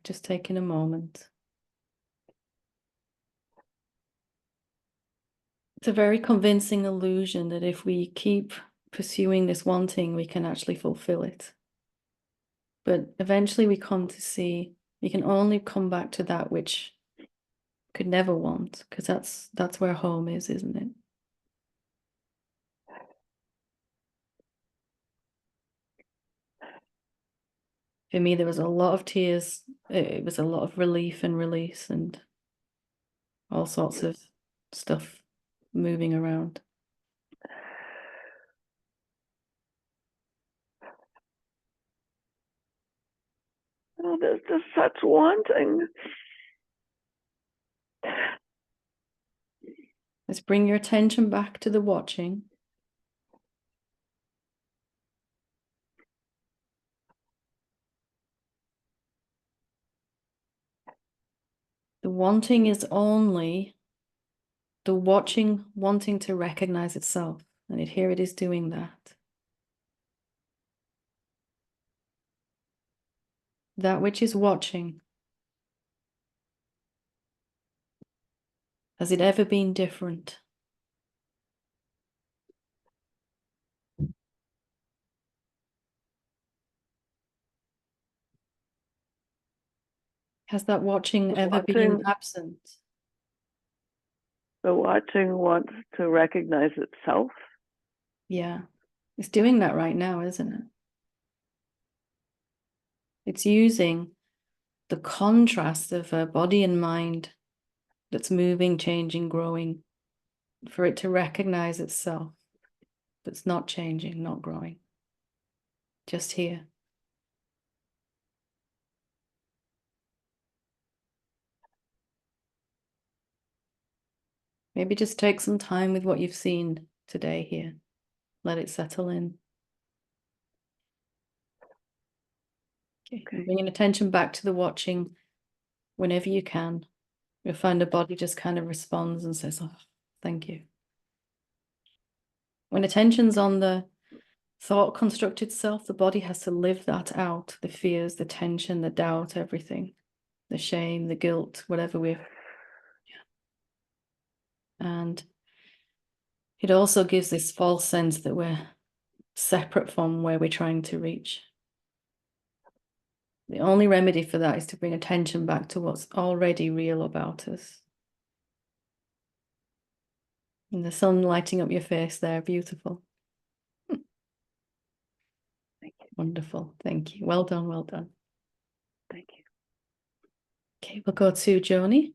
Just taking a moment. It's a very convincing illusion that if we keep pursuing this wanting, we can actually fulfill it. But eventually we come to see we can only come back to that which could never want, because that's where home is, isn't it? For me, there was a lot of tears. It was a lot of relief and release and all sorts of stuff moving around. Oh, there's just such wanting. Let's bring your attention back to the watching. The wanting is only the watching wanting to recognize itself. And here it is doing that. That which is watching. Has it ever been different? Has that watching ever been absent? The watching wants to recognize itself. Yeah, it's doing that right now, isn't it? It's using the contrast of a body and mind that's moving, changing, growing, for it to recognize itself. That's not changing, not growing. Just here. Maybe just take some time with what you've seen today here. Let it settle in. Okay. Bringing attention back to the watching whenever you can. You'll find the body just kind of responds and says, oh, thank you. When attention's on the thought constructed self, the body has to live that out, the fears, the tension, the doubt, everything. the shame, the guilt, whatever we've. And it also gives this false sense that we're separate from where we're trying to reach. The only remedy for that is to bring attention back to what's already real about us. And the sun lighting up your face there, beautiful. Thank you. Wonderful, thank you. Well done, well done. Thank you. Okay, we'll go to Joni.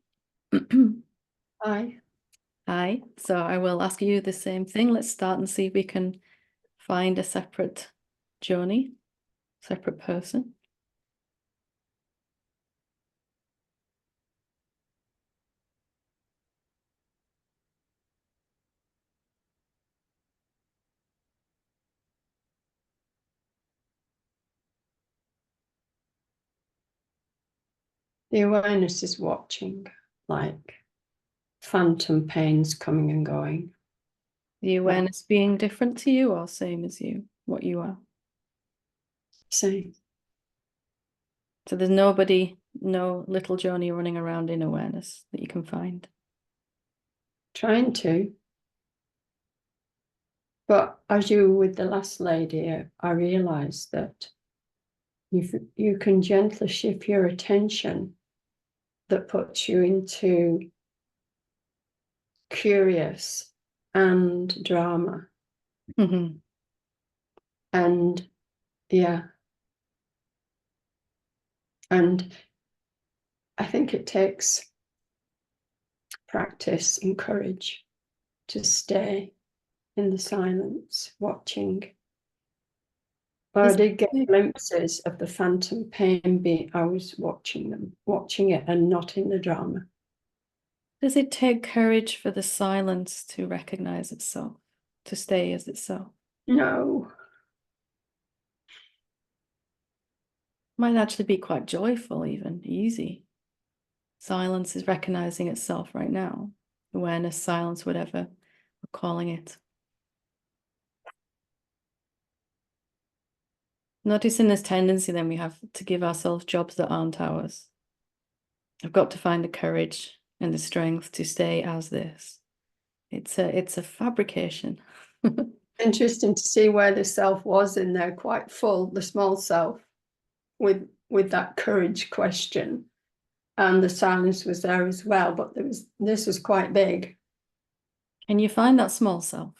Hi. Hi, so I will ask you the same thing. Let's start and see if we can find a separate Joni, separate person. The awareness is watching, like phantom pains coming and going. The awareness being different to you or same as you, what you are. Same. So there's nobody, no little Joni running around in awareness that you can find. Trying to. But as you with the last lady, I realized that you can gently shift your attention that puts you into curious and drama. Mm-hmm. And yeah. And I think it takes practice and courage to stay in the silence, watching. But I did get glimpses of the phantom pain I was watching it and not in the drama. Does it take courage for the silence to recognize itself, to stay as itself? No. Might actually be quite joyful, even easy. Silence is recognizing itself right now. Awareness, silence, whatever we're calling it. Noticing this tendency, then we have to give ourselves jobs that aren't ours. I've got to find the courage and the strength to stay as this. It's a fabrication. Interesting to see where the self was in there, quite full, the small self, with that courage question. And the silence was there as well, but this was quite big. Can you find that small self?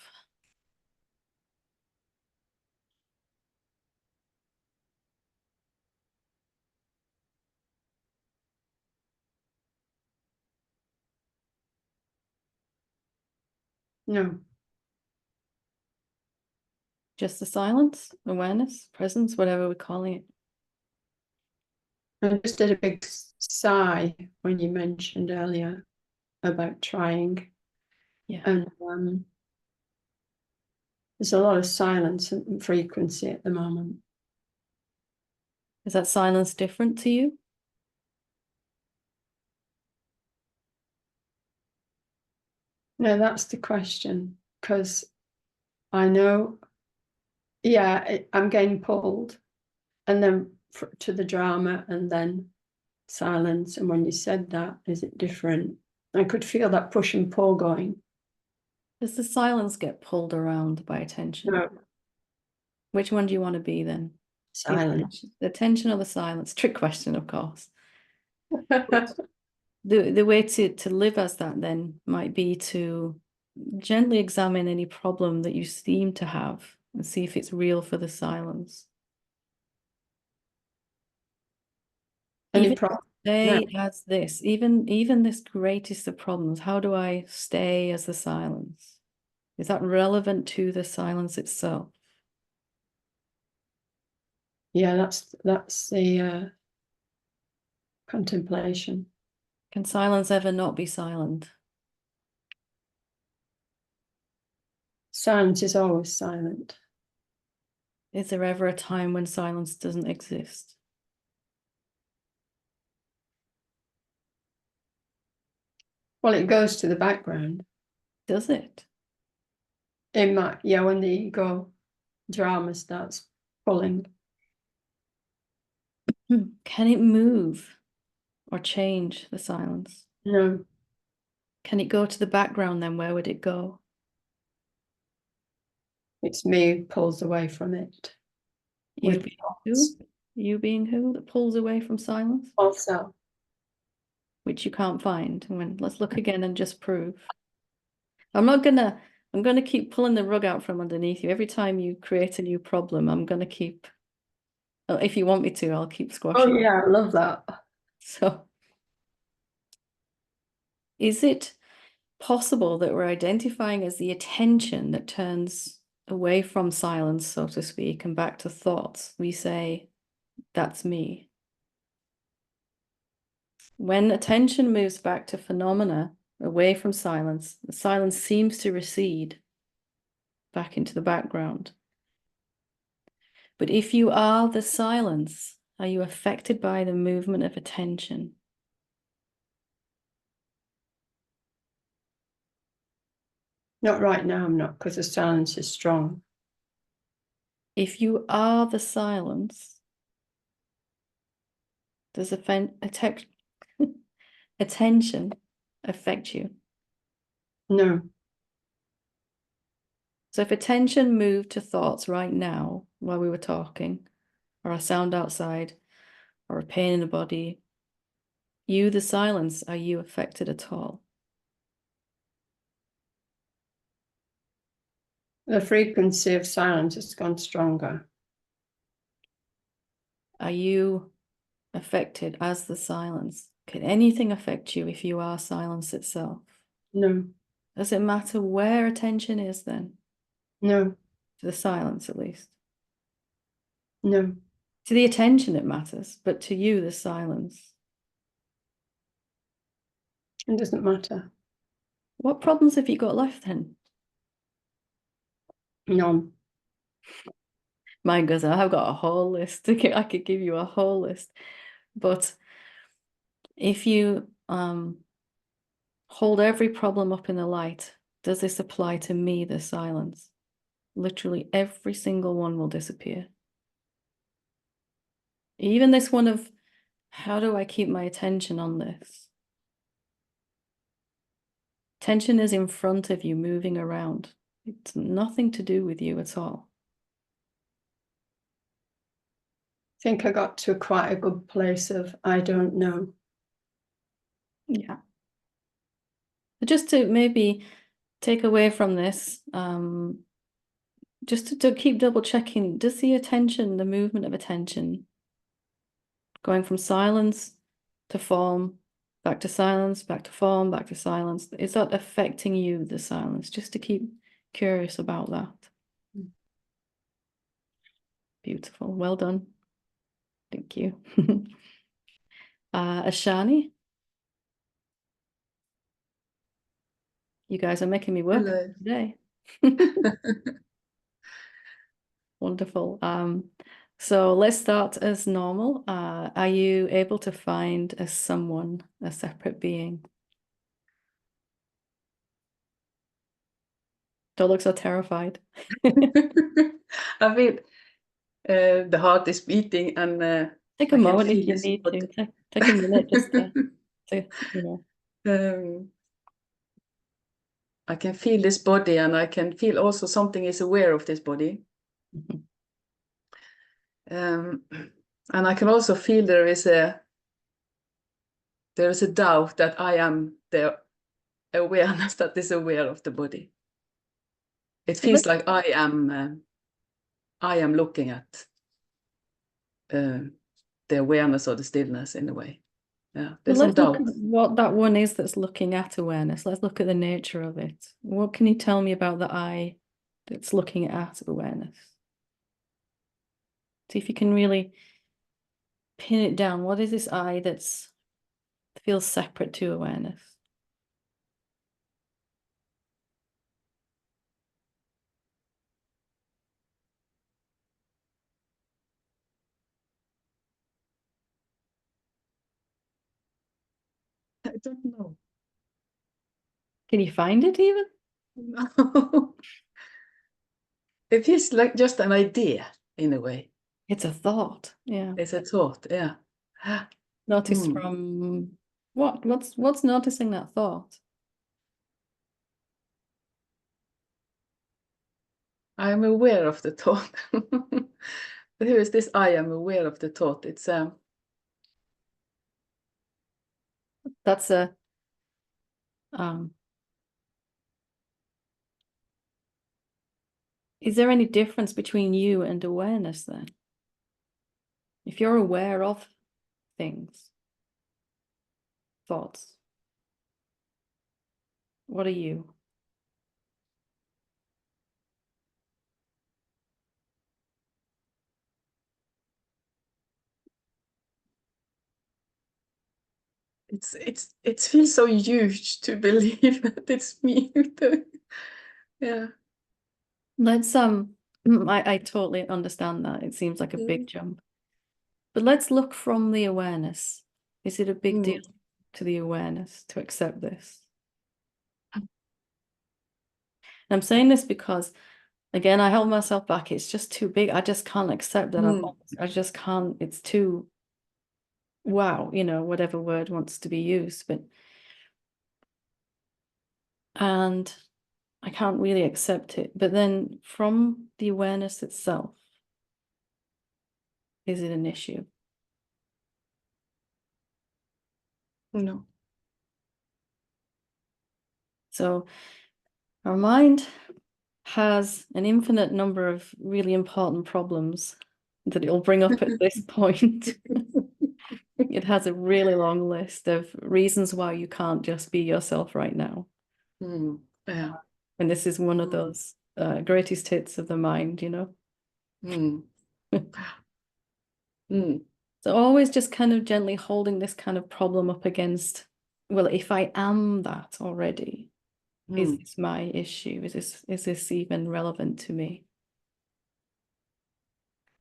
No. Just the silence, awareness, presence, whatever we're calling it. I just did a big sigh when you mentioned earlier about trying. Yeah. And there's a lot of silence and frequency at the moment. Is that silence different to you? No, that's the question, because I know, yeah, I'm getting pulled, and then to the drama, and then silence. And when you said that, is it different? I could feel that push and pull going. Does the silence get pulled around by attention? No. Which one do you want to be then? Silence. The attention or the silence? Trick question, of course. The way to live as that then might be to gently examine any problem that you seem to have and see if it's real for the silence. Any Even problem? stay as this, even this greatest of problems, how do I stay as the silence? Is that relevant to the silence itself? Yeah, that's the contemplation. Can silence ever not be silent? Silence is always silent. Is there ever a time when silence doesn't exist? Well, it goes to the background. Does it? When the ego drama starts pulling. Can it move? or change the silence? No. Can it go to the background then? Where would it go? It's me who pulls away from it. You With being thoughts. who? You being who that pulls away from silence, Also, which you can't find. Let's look again and just prove. I'm gonna keep pulling the rug out from underneath you. Every time you create a new problem, I'm gonna keep, if you want me to, I'll keep oh squashing. yeah, I love that. So, is it possible that we're identifying as the attention that turns away from silence, so to speak, and back to thoughts? We say, that's me. When attention moves back to phenomena, away from silence, the silence seems to recede back into the background. But if you are the silence, are you affected by the movement of attention? Not right now, I'm not, because the silence is strong. If you are the silence, does attention affect you? No. So if attention moved to thoughts right now while we were talking, or a sound outside, or a pain in the body, you, the silence, are you affected at all? The frequency of silence has gone stronger. Are you affected as the silence? Can anything affect you if you are silence itself? No. Does it matter where attention is then? No. To the silence, at least. No. To the attention it matters, but to you, the silence. It doesn't matter. What problems have you got left then? None. Mine goes, I've got a whole list. I could give you a whole list. But if you hold every problem up in the light, does this apply to me, the silence? Literally every single one will disappear. Even this one of, how do I keep my attention on this? Tension is in front of you, moving around. It's nothing to do with you at all. I think I got to quite a good place of I don't know. Yeah. Just to maybe take away from this, just to keep double checking, does the attention, the movement of attention, going from silence to form, back to silence, back to form, back to silence, is that affecting you, the silence? Just to keep curious about that. Beautiful. Well done. Thank you. Ashani? You guys are making me work Hello. today. Wonderful. So let's start as normal. Are you able to find a someone, a separate being? Don't look so terrified. I feel the heart is beating and Take a I can moment if feel you his need body. to. Take a minute just to you know. I can feel this body, and I can feel also something is aware of this body. Mhm. And I can also feel there is a doubt that I am the awareness that is aware of the body. It feels like I am looking at the awareness or the stillness in a way. Yeah, there's some Let's look doubt. at what that one is that's looking at awareness. Let's look at the nature of it. What can you tell me about the I that's looking at awareness? See if you can really pin it down. What is this I that feels separate to awareness? I don't know. Can you find it even? No. It feels like just an idea in a way. It's a thought. Yeah. It's a thought, yeah. Notice Hmm. from what? What's noticing that thought? I'm aware of the thought. Here is this, I am aware of the thought. It's That's a um is there any difference between you and awareness then? If you're aware of things, thoughts, what are you? it feels so huge to believe that it's me. Yeah. Let's I totally understand that. It seems like a big jump. But let's look from the awareness. Is it a big Mm. deal to the awareness to accept this? And I'm saying this because, again, I held myself back. It's just too big. I just can't accept that. Mm. I just can't. It's too, wow, you know, whatever word wants to be used. And I can't really accept it. But then from the awareness itself, is it an issue? No. So our mind has an infinite number of really important problems that it'll bring up at this point. It has a really long list of reasons why you can't just be yourself right now. Mm. Yeah. And this is one of Mm. those greatest hits of the mind, you know? Mm. Mm. So always just kind of gently holding this kind of problem up against, well, if I am that already, is Mm. this my issue? Is this even relevant to me?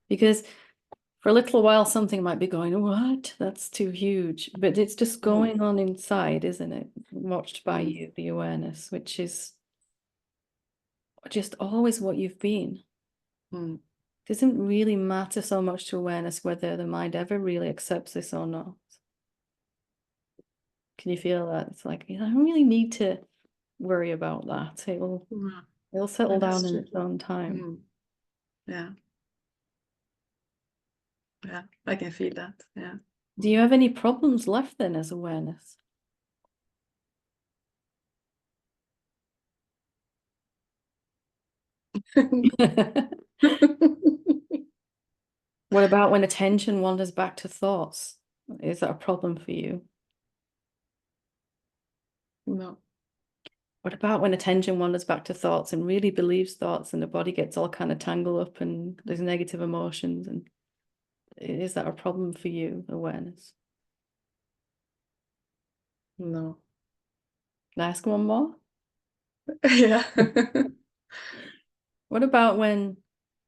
Because for a little while, something might be going, what? That's too huge. But it's just going on inside, isn't it? Watched by Mm. you, the awareness, which is just always what you've been. Mm. It doesn't really matter so much to awareness whether the mind ever really accepts this or not. Can you feel that? It's like, I don't really need to worry about that. It'll settle That's down in true. its own time. Mm. Yeah. Yeah, I can feel that. Yeah. Do you have any problems left then as awareness? What about when attention wanders back to thoughts? Is that a problem for you? No. What about when attention wanders back to thoughts and really believes thoughts and the body gets all kind of tangled up and there's negative emotions? And is that a problem for you, awareness? No. Can I ask one more? Yeah. What about when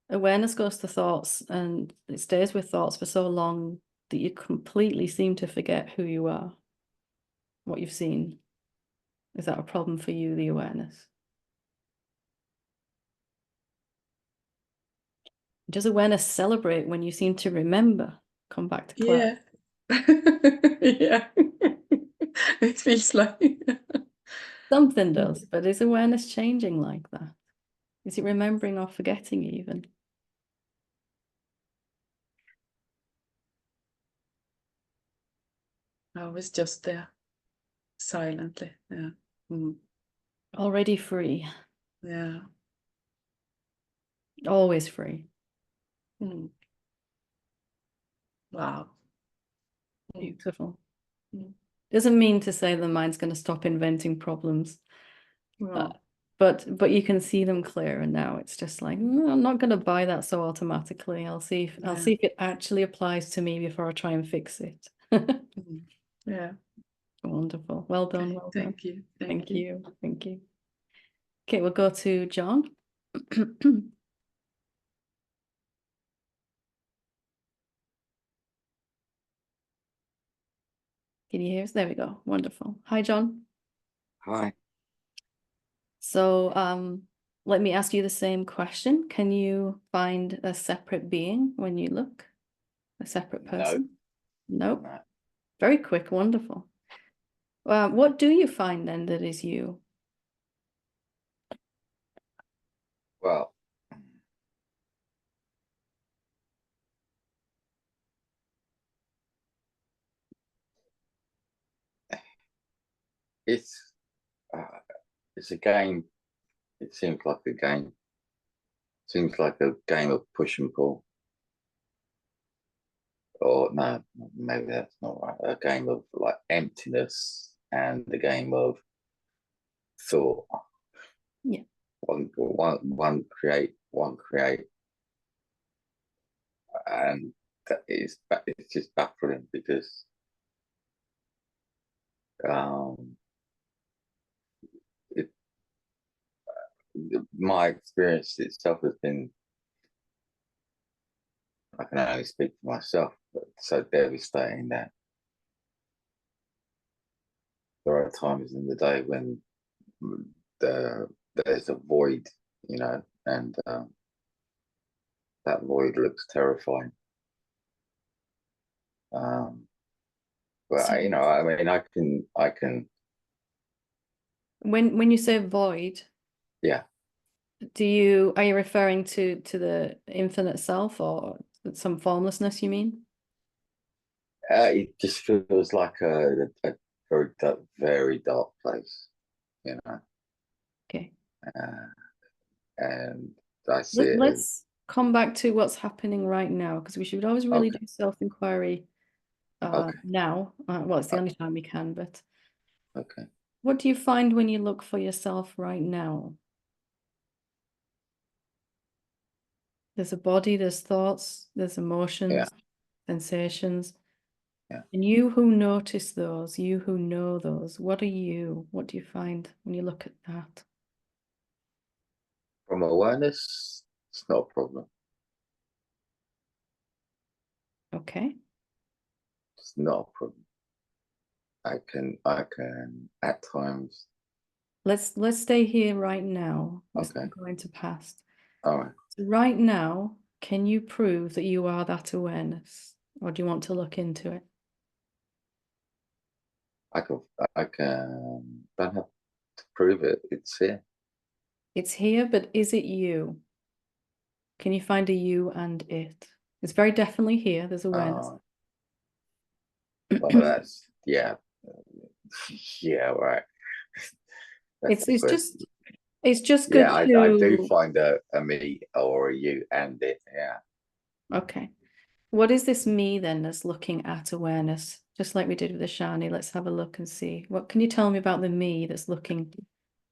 awareness goes to thoughts and it stays with thoughts for so long that you completely seem to forget who you are, what you've seen? Is that a problem for you, the awareness? Does awareness celebrate when you seem to remember, come back to clarity? Yeah. Yeah. It feels like. Something does, but is awareness changing like that? Is it remembering or forgetting even? I was just there, silently. Yeah. Mm. Already free, Yeah. always free. Mm. Wow. Mm. Beautiful. Mm. Doesn't mean to say the mind's going to stop inventing problems, Wow. but you can see them clearer now. It's just like, I'm not going to buy that so automatically. I'll see if it actually applies to me before I try and fix it. Mm. Yeah. Wonderful. Well done. Okay. Well done. Thank you. Thank you. Thank you. Okay, we'll go to John. Can you hear us? There we go. Wonderful. Hi, John. Hi. So let me ask you the same question. Can you find a separate being when you look? A separate person? Nope. No. Very quick, wonderful. What do you find then that is you? Well, it's a game. It seems like a game. Seems like a game of push and pull. Or no, maybe that's not right. A game of like emptiness and the game of thought. Yeah. One create, and it's just baffling because my experience itself has been, I can only speak for myself, but so devastating that there are times in the day when there's a void, you know, and that void looks terrifying. But you know, I mean, I can. When you say void, Yeah. are you referring to the infinite self or some formlessness, you mean? It just feels like a very dark place, you know. Okay. And I see it. Let's come back to what's happening right now, because we should always really Okay. do self-inquiry Okay. now. Well, it's the only time we can, but Okay. what do you find when you look for yourself right now? There's a body, there's thoughts, there's emotions, Yeah. sensations. Yeah. And you who notice those, you who know those, what are you? What do you find when you look at that? From awareness, it's not a problem. Okay. It's not a problem. I can at times. Let's stay here right now. Let's Okay. not go into past. All right. So right now, can you prove that you are that awareness? Or do you want to look into it? I can don't have to prove it. It's here. It's here, but is it you? Can you find a you and it? It's very definitely here. There's awareness. Well, that's yeah. Yeah, right. It's But just good yeah, to I do find a me or a you and it. Yeah. Okay. What is this me then that's looking at awareness? Just like we did with the Shani, let's have a look and see. What can you tell me about the me that's looking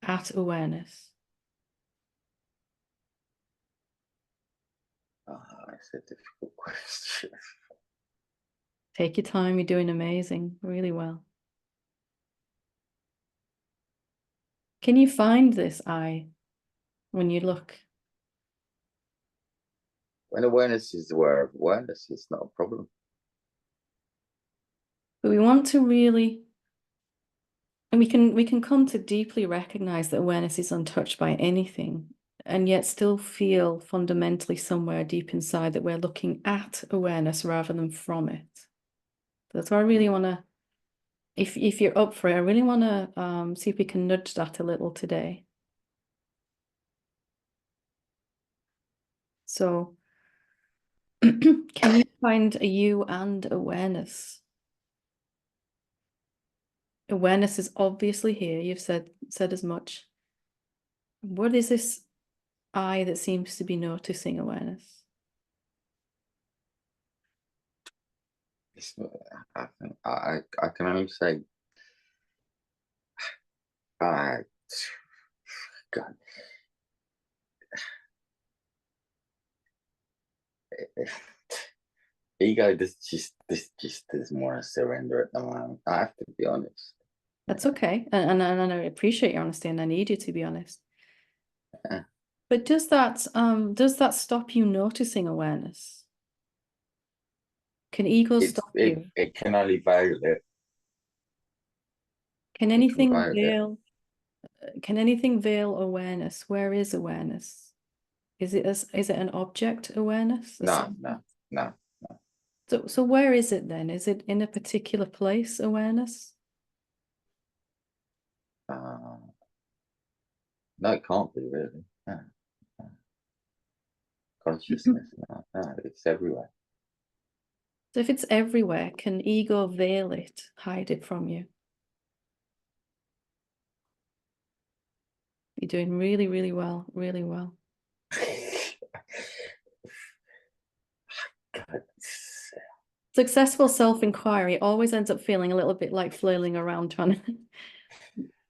at awareness? It's a difficult question. Take your time, you're doing amazing, really well. Can you find this I when you look? When awareness is aware of awareness, it's not a problem. But we want to really, and we can come to deeply recognize that awareness is untouched by anything, and yet still feel fundamentally somewhere deep inside that we're looking at awareness rather than from it. That's why I really want to, if you're up for it, I really want to see if we can nudge that a little today. So can you find a you and awareness? Awareness is obviously here. You've said as much. What is this I that seems to be noticing awareness? I can only say, God, ego. This just doesn't want to surrender at the moment. I have to be honest. That's okay, and I appreciate your honesty, and I need you to be honest. Yeah. But does that stop you noticing awareness? Can ego stop you? It can only veil it. Can It anything veil it. veil? Can anything veil awareness? Where is awareness? Is it an object awareness? No. So where is it then? Is it in a particular place, awareness? No, it can't be really. No, no. Consciousness, no, it's everywhere. So if it's everywhere, can ego veil it, hide it from you? You're doing really, really well, really well. God. Successful self-inquiry always ends up feeling a little bit like flailing around trying to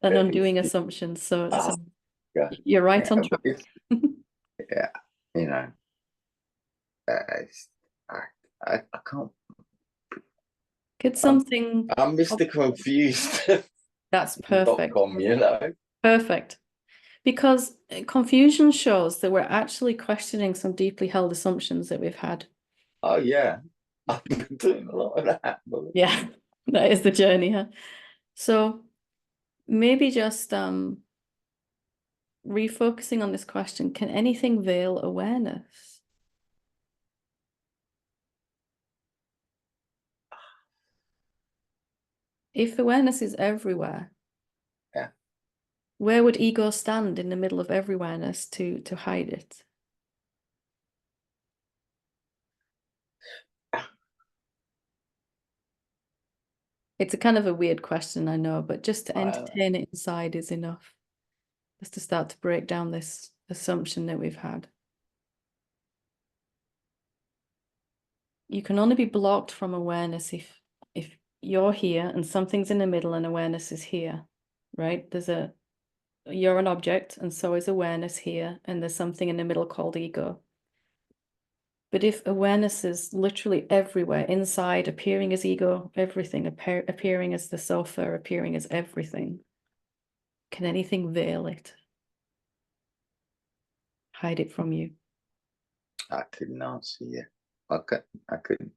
and undoing assumptions. So God. you're right Yeah, on track. yeah, you know, I can't. Get something. I'm Mr. Confused. That's perfect. .com, you know. Perfect. Because confusion shows that we're actually questioning some deeply held assumptions that we've had. Oh yeah, I've been doing a lot of that. Yeah, that is the journey, huh? So maybe just refocusing on this question, can anything veil awareness? If awareness is everywhere, yeah, where would ego stand in the middle of everywhereness to hide it? It's a kind of a weird question, I know, but just to entertain it inside is enough. Just to start to break down this assumption that we've had. You can only be blocked from awareness if you're here and something's in the middle and awareness is here, right? You're an object and so is awareness here, and there's something in the middle called ego. But if awareness is literally everywhere, inside, appearing as ego, everything, appearing as the sofa, appearing as everything, can anything veil it? Hide it from you? I couldn't answer you. I couldn't.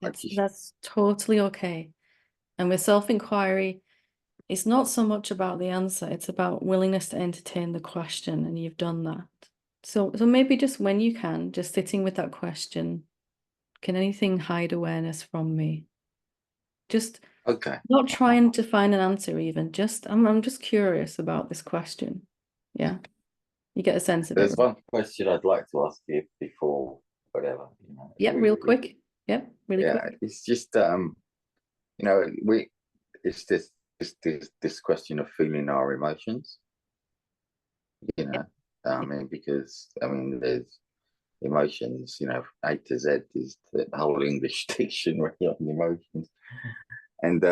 That's totally okay. And with self-inquiry, it's not so much about the answer, it's about willingness to entertain the question, and you've done that. So maybe just when you can, just sitting with that question, can anything hide awareness from me? Just not trying to find an answer even, just I'm just curious about this question. Yeah. You get a sense of it. There's one question I'd like to ask you before whatever. You know, yeah, real quick. Yeah, really quick. Yeah, it's just you know, it's this question of feeling our emotions. You know, I mean, because I mean, there's emotions. You know, A to Z is the whole English dictionary on emotions, and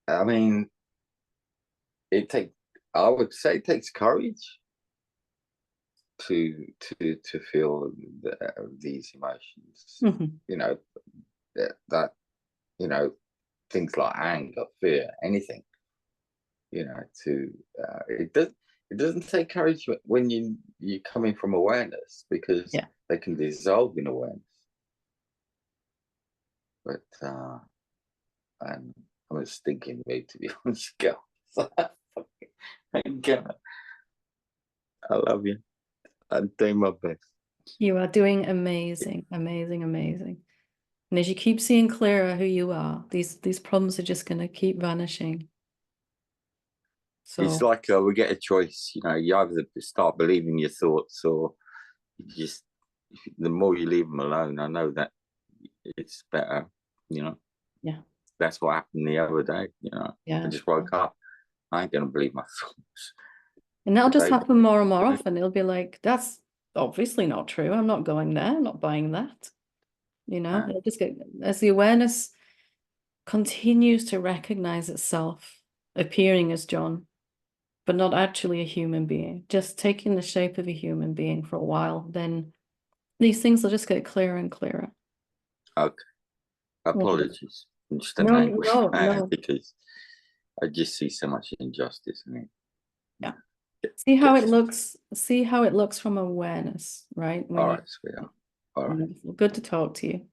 I mean, I would say it takes courage to feel these emotions. Mm-hmm. You know, that you know, things like anger, fear, anything. You know, it doesn't take courage when you're coming from awareness, because they can dissolve in awareness. But I'm a stinking mood, to be honest, girl. I love you. I'm doing my best. You are doing amazing, amazing, amazing. And as you keep seeing clearer who you are, these problems are just going to keep vanishing. So it's like we get a choice. You know, you either start believing your thoughts, or you just, the more you leave them alone, I know that it's better. You know. Yeah. That's what happened the other day. You know. Yeah. I just woke up. I ain't gonna believe my thoughts. And that'll just happen more and more often. It'll be like, that's obviously not true. I'm not going there. I'm not buying that. You know, it'll just get, as the awareness continues to recognize itself appearing as John, but not actually a human being, just taking the shape of a human being for a while, then these things will just get clearer and clearer. Okay. Apologies. Just an No, anguish, no. because I just see so much injustice in it. Yeah. See how it looks. See how it looks from awareness, right? All right, sweetheart. All right. Good to talk to you.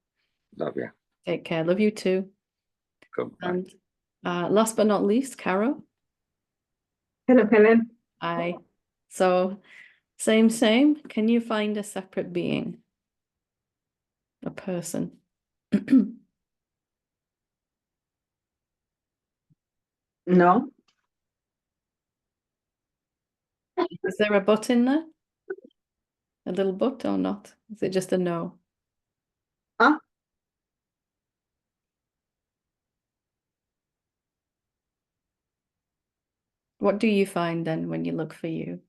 Love you. Take care. Love you too. Goodbye. And last but not least, Caro. Hello, Helen. Hi. So, same. Can you find a separate being? a person? No. Is there a but in there? A little but or not? Is it just a no? Huh? What do you find then when you look for you?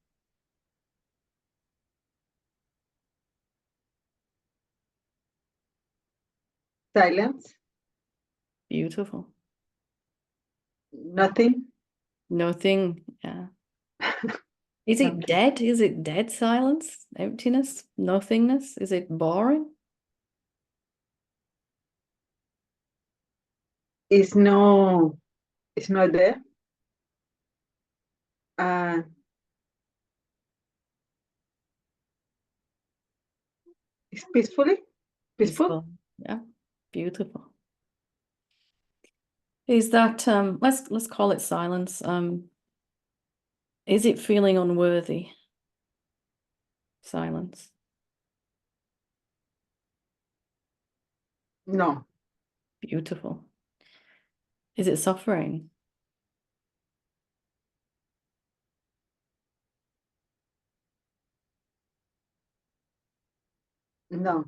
Silence. Beautiful. Nothing. Nothing. Yeah. Is it Nothing. dead? Is it dead silence? Emptiness? Nothingness? Is it boring? It's no. It's not there. It's peacefully. Peaceful. Peaceful. Yeah. Beautiful. Is that let's call it silence. Is it feeling unworthy? Silence. No. Beautiful. Is it suffering? No.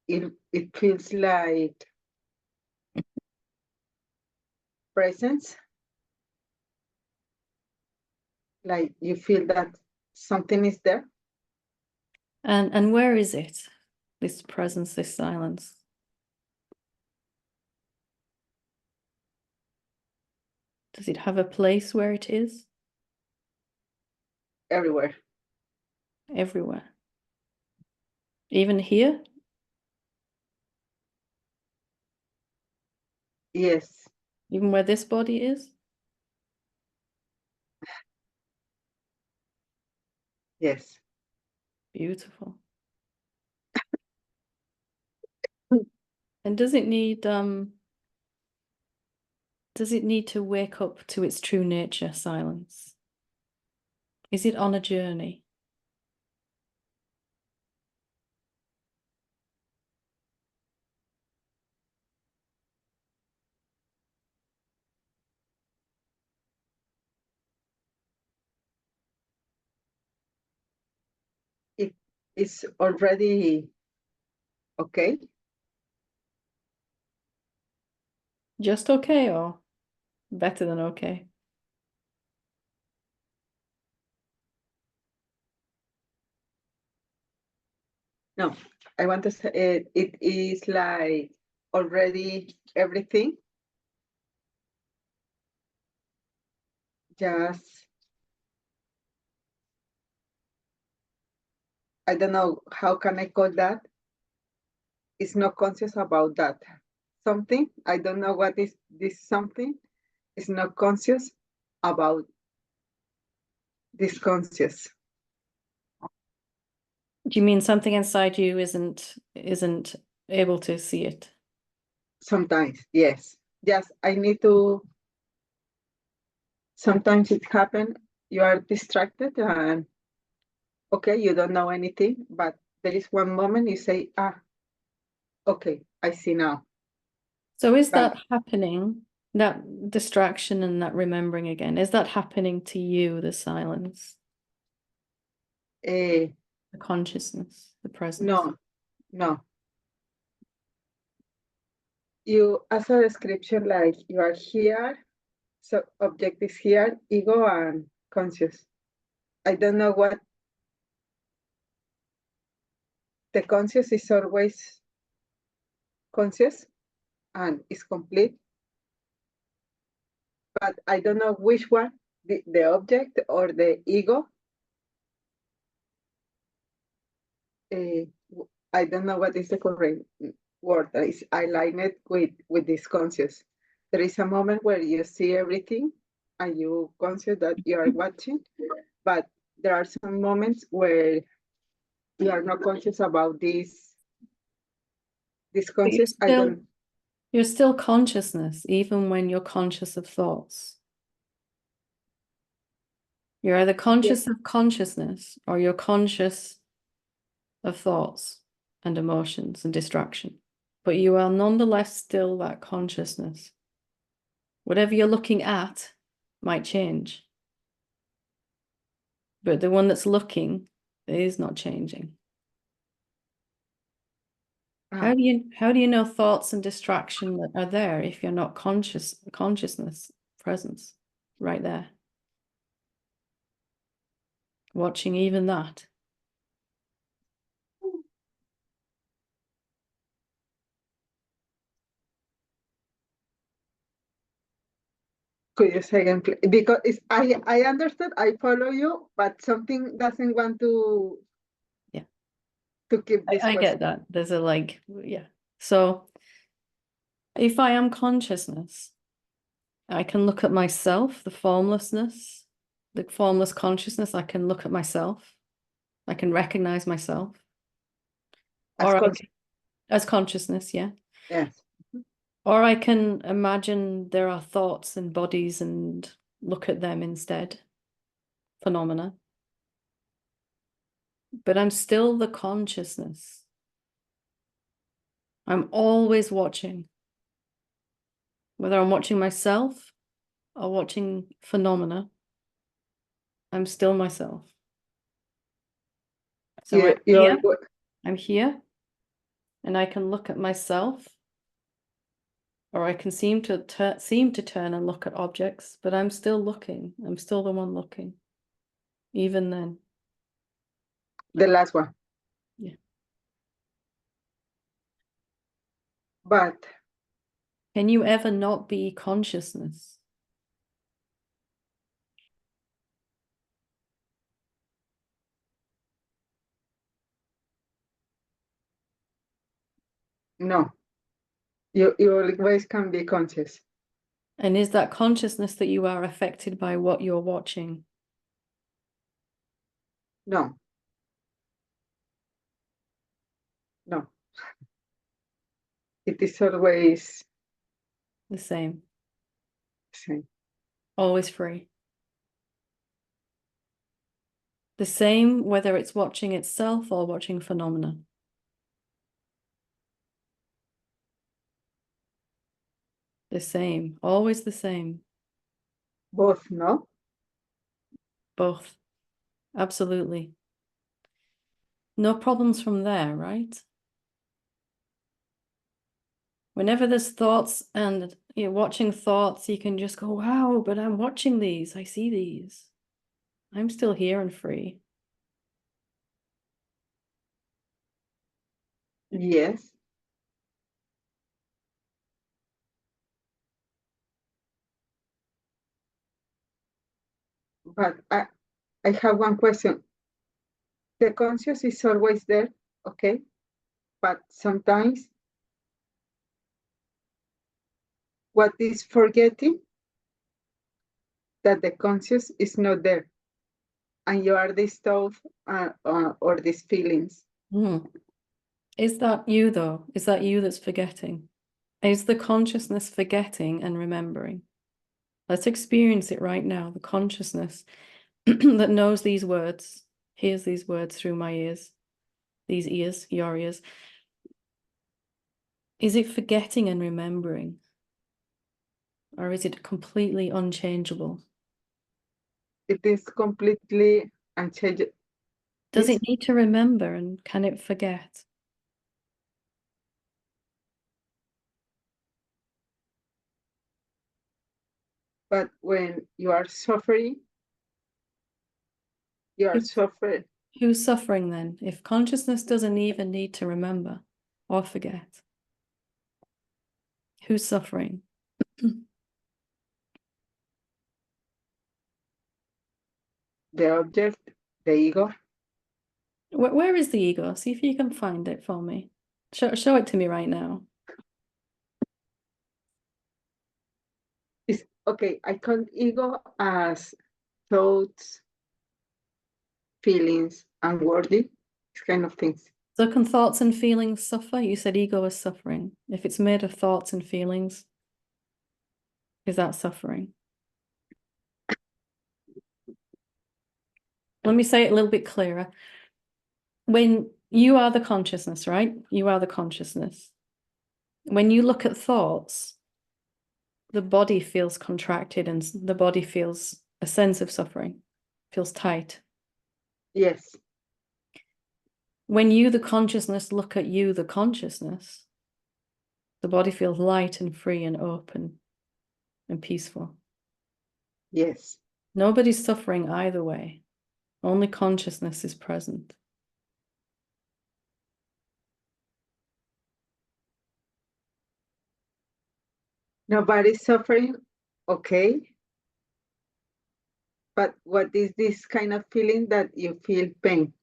It feels like presence. Like you feel that something is there. And where is it? This presence, this silence. Does it have a place where it is? Everywhere. Everywhere. Even here? Yes. Even where this body is? Yes. Beautiful. And does it need to wake up to its true nature, silence? Is it on a journey? It is already okay. Just okay or better than okay? No, I want to say it is like already everything. Just I don't know how can I call that. It's not conscious about that. Something I don't know what is this something. It's not conscious about this conscious. Do you mean something inside you isn't able to see it? Sometimes, yes. Just I need to. Sometimes it happens. You are distracted and okay, you don't know anything, but there is one moment you say, okay, I see now. So is Like, that happening, that distraction and that remembering again, is that happening to you, the silence, the consciousness, the presence? no. You, as a description, like you are here, so object is here, ego and conscious. I don't know what the conscious is always conscious and is complete, but I don't know which one, the object or the ego. I don't know what is the correct word. I line it with this conscious. There is a moment where you see everything and you conscious that you are watching, but there are some moments where you are not conscious about this conscious. You're still consciousness, even when you're conscious of thoughts. You're either conscious of consciousness or you're conscious of thoughts and emotions and distraction. but you are nonetheless still that consciousness. Whatever you're looking at might change, but the one that's looking is not changing. How do you know thoughts and distraction that are there if you're not consciousness presence right there, watching even that? Could you say again, please? Because I understood, I follow you, but something doesn't want to keep this I get that. There's a yeah. So if I am consciousness, I can look at myself, the formlessness, the formless consciousness. I can look at myself. I can recognize myself. As consciousness, yeah. Yes. Or I can imagine there are thoughts and bodies and look at them instead. Phenomena. But I'm still the consciousness. I'm always watching. Whether I'm watching myself or watching phenomena, I'm still myself. So I'm here, and I can look at myself, or I can seem to turn and look at objects, but I'm still looking. I'm still the one looking, even then. The last one. Yeah. But can you ever not be consciousness? No. You always can be conscious. And is that consciousness that you are affected by what you're watching? No. No. It is always the same. Same. Always free. The same whether it's watching itself or watching phenomena. The same, always the same. Both, no? Both. Absolutely. No problems from there, right? Whenever there's thoughts and you're watching thoughts, you can just go, wow, but I'm watching these. I see these. I'm still here and free. Yes. But I have one question. The conscious is always there, okay? But sometimes what is forgetting that the conscious is not there. And you are these thoughts or these feelings. Is that you though? Is that you that's forgetting? Is the consciousness forgetting and remembering? Let's experience it right now. The consciousness that knows these words, hears these words through my ears, these ears, your ears. Is it forgetting and remembering? Or is it completely unchangeable? It is completely unchangeable. Does it need to remember and can it forget? But when you are suffering, you are suffering. Who's suffering then? If consciousness doesn't even need to remember or forget, who's suffering? The object, the ego. Where is the ego? See if you can find it for me. Show it to me right now. It's okay. I count ego as thoughts, feelings, unworthy, these kind of things. So can thoughts and feelings suffer? You said ego is suffering. If it's made of thoughts and feelings, is that suffering? Let me say it a little bit clearer. When you are the consciousness, right? You are the consciousness. when you look at thoughts, the body feels contracted and the body feels a sense of suffering, feels tight. Yes. When you, the consciousness, look at you, the consciousness, the body feels light and free and open and peaceful. Yes. Nobody's suffering either way. Only consciousness is present. Nobody's suffering. Okay. But what is this kind of feeling that you feel pain?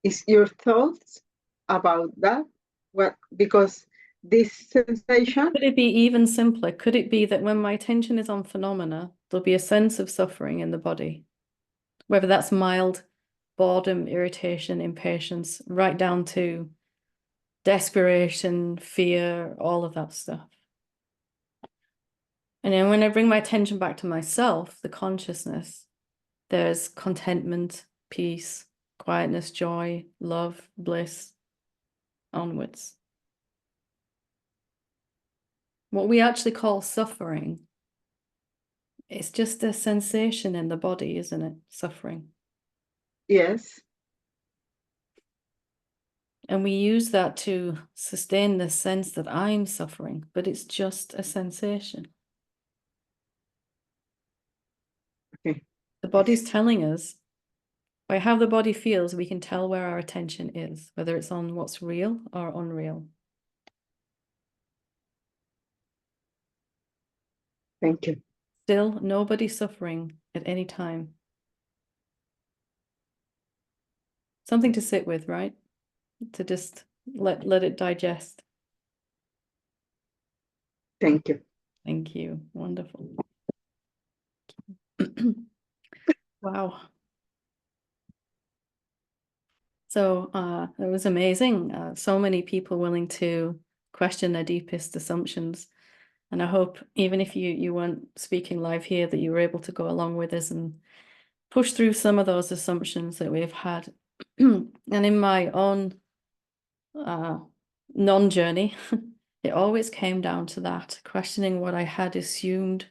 Is your thoughts about that? What, because this sensation, Could it be even simpler? Could it be that when my attention is on phenomena, there'll be a sense of suffering in the body? Whether that's mild boredom, irritation, impatience, right down to desperation, fear, all of that stuff. And then when I bring my attention back to myself, the consciousness, there's contentment, peace, quietness, joy, love, bliss, onwards. What we actually call suffering, it's just a sensation in the body, isn't it? Suffering. yes, And we use that to sustain the sense that I'm suffering, but it's just a sensation. okay, The body's telling us, by how the body feels, we can tell where our attention is, whether it's on what's real or unreal. thank you. Still, nobody's suffering at any time. Something to sit with, right? To just let it digest. Thank you. Thank you. Wonderful. Wow. So it was amazing. So many people willing to question their deepest assumptions. And I hope even if you weren't speaking live here, that you were able to go along with us and push through some of those assumptions that we've had. And in my own non-journey, it always came down to that, questioning what I had assumed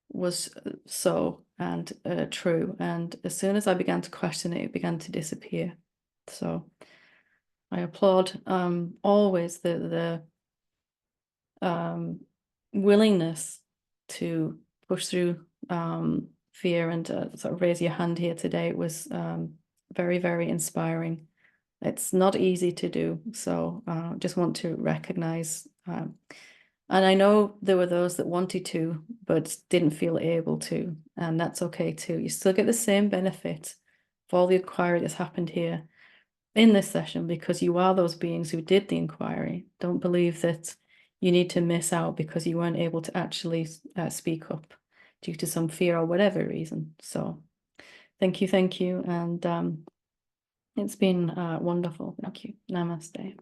was so and true. And as soon as I began to question it, it began to disappear. So I applaud always the willingness to push through fear and sort of raise your hand here today. It was very, very inspiring. It's not easy to do, so just want to recognize. And I know there were those that wanted to, but didn't feel able to, and that's okay too. You still get the same benefit of all the inquiry that's happened here in this session, because you are those beings who did the inquiry. Don't believe that you need to miss out because you weren't able to actually speak up due to some fear or whatever reason. So thank you, and it's been wonderful. Thank you. Namaste.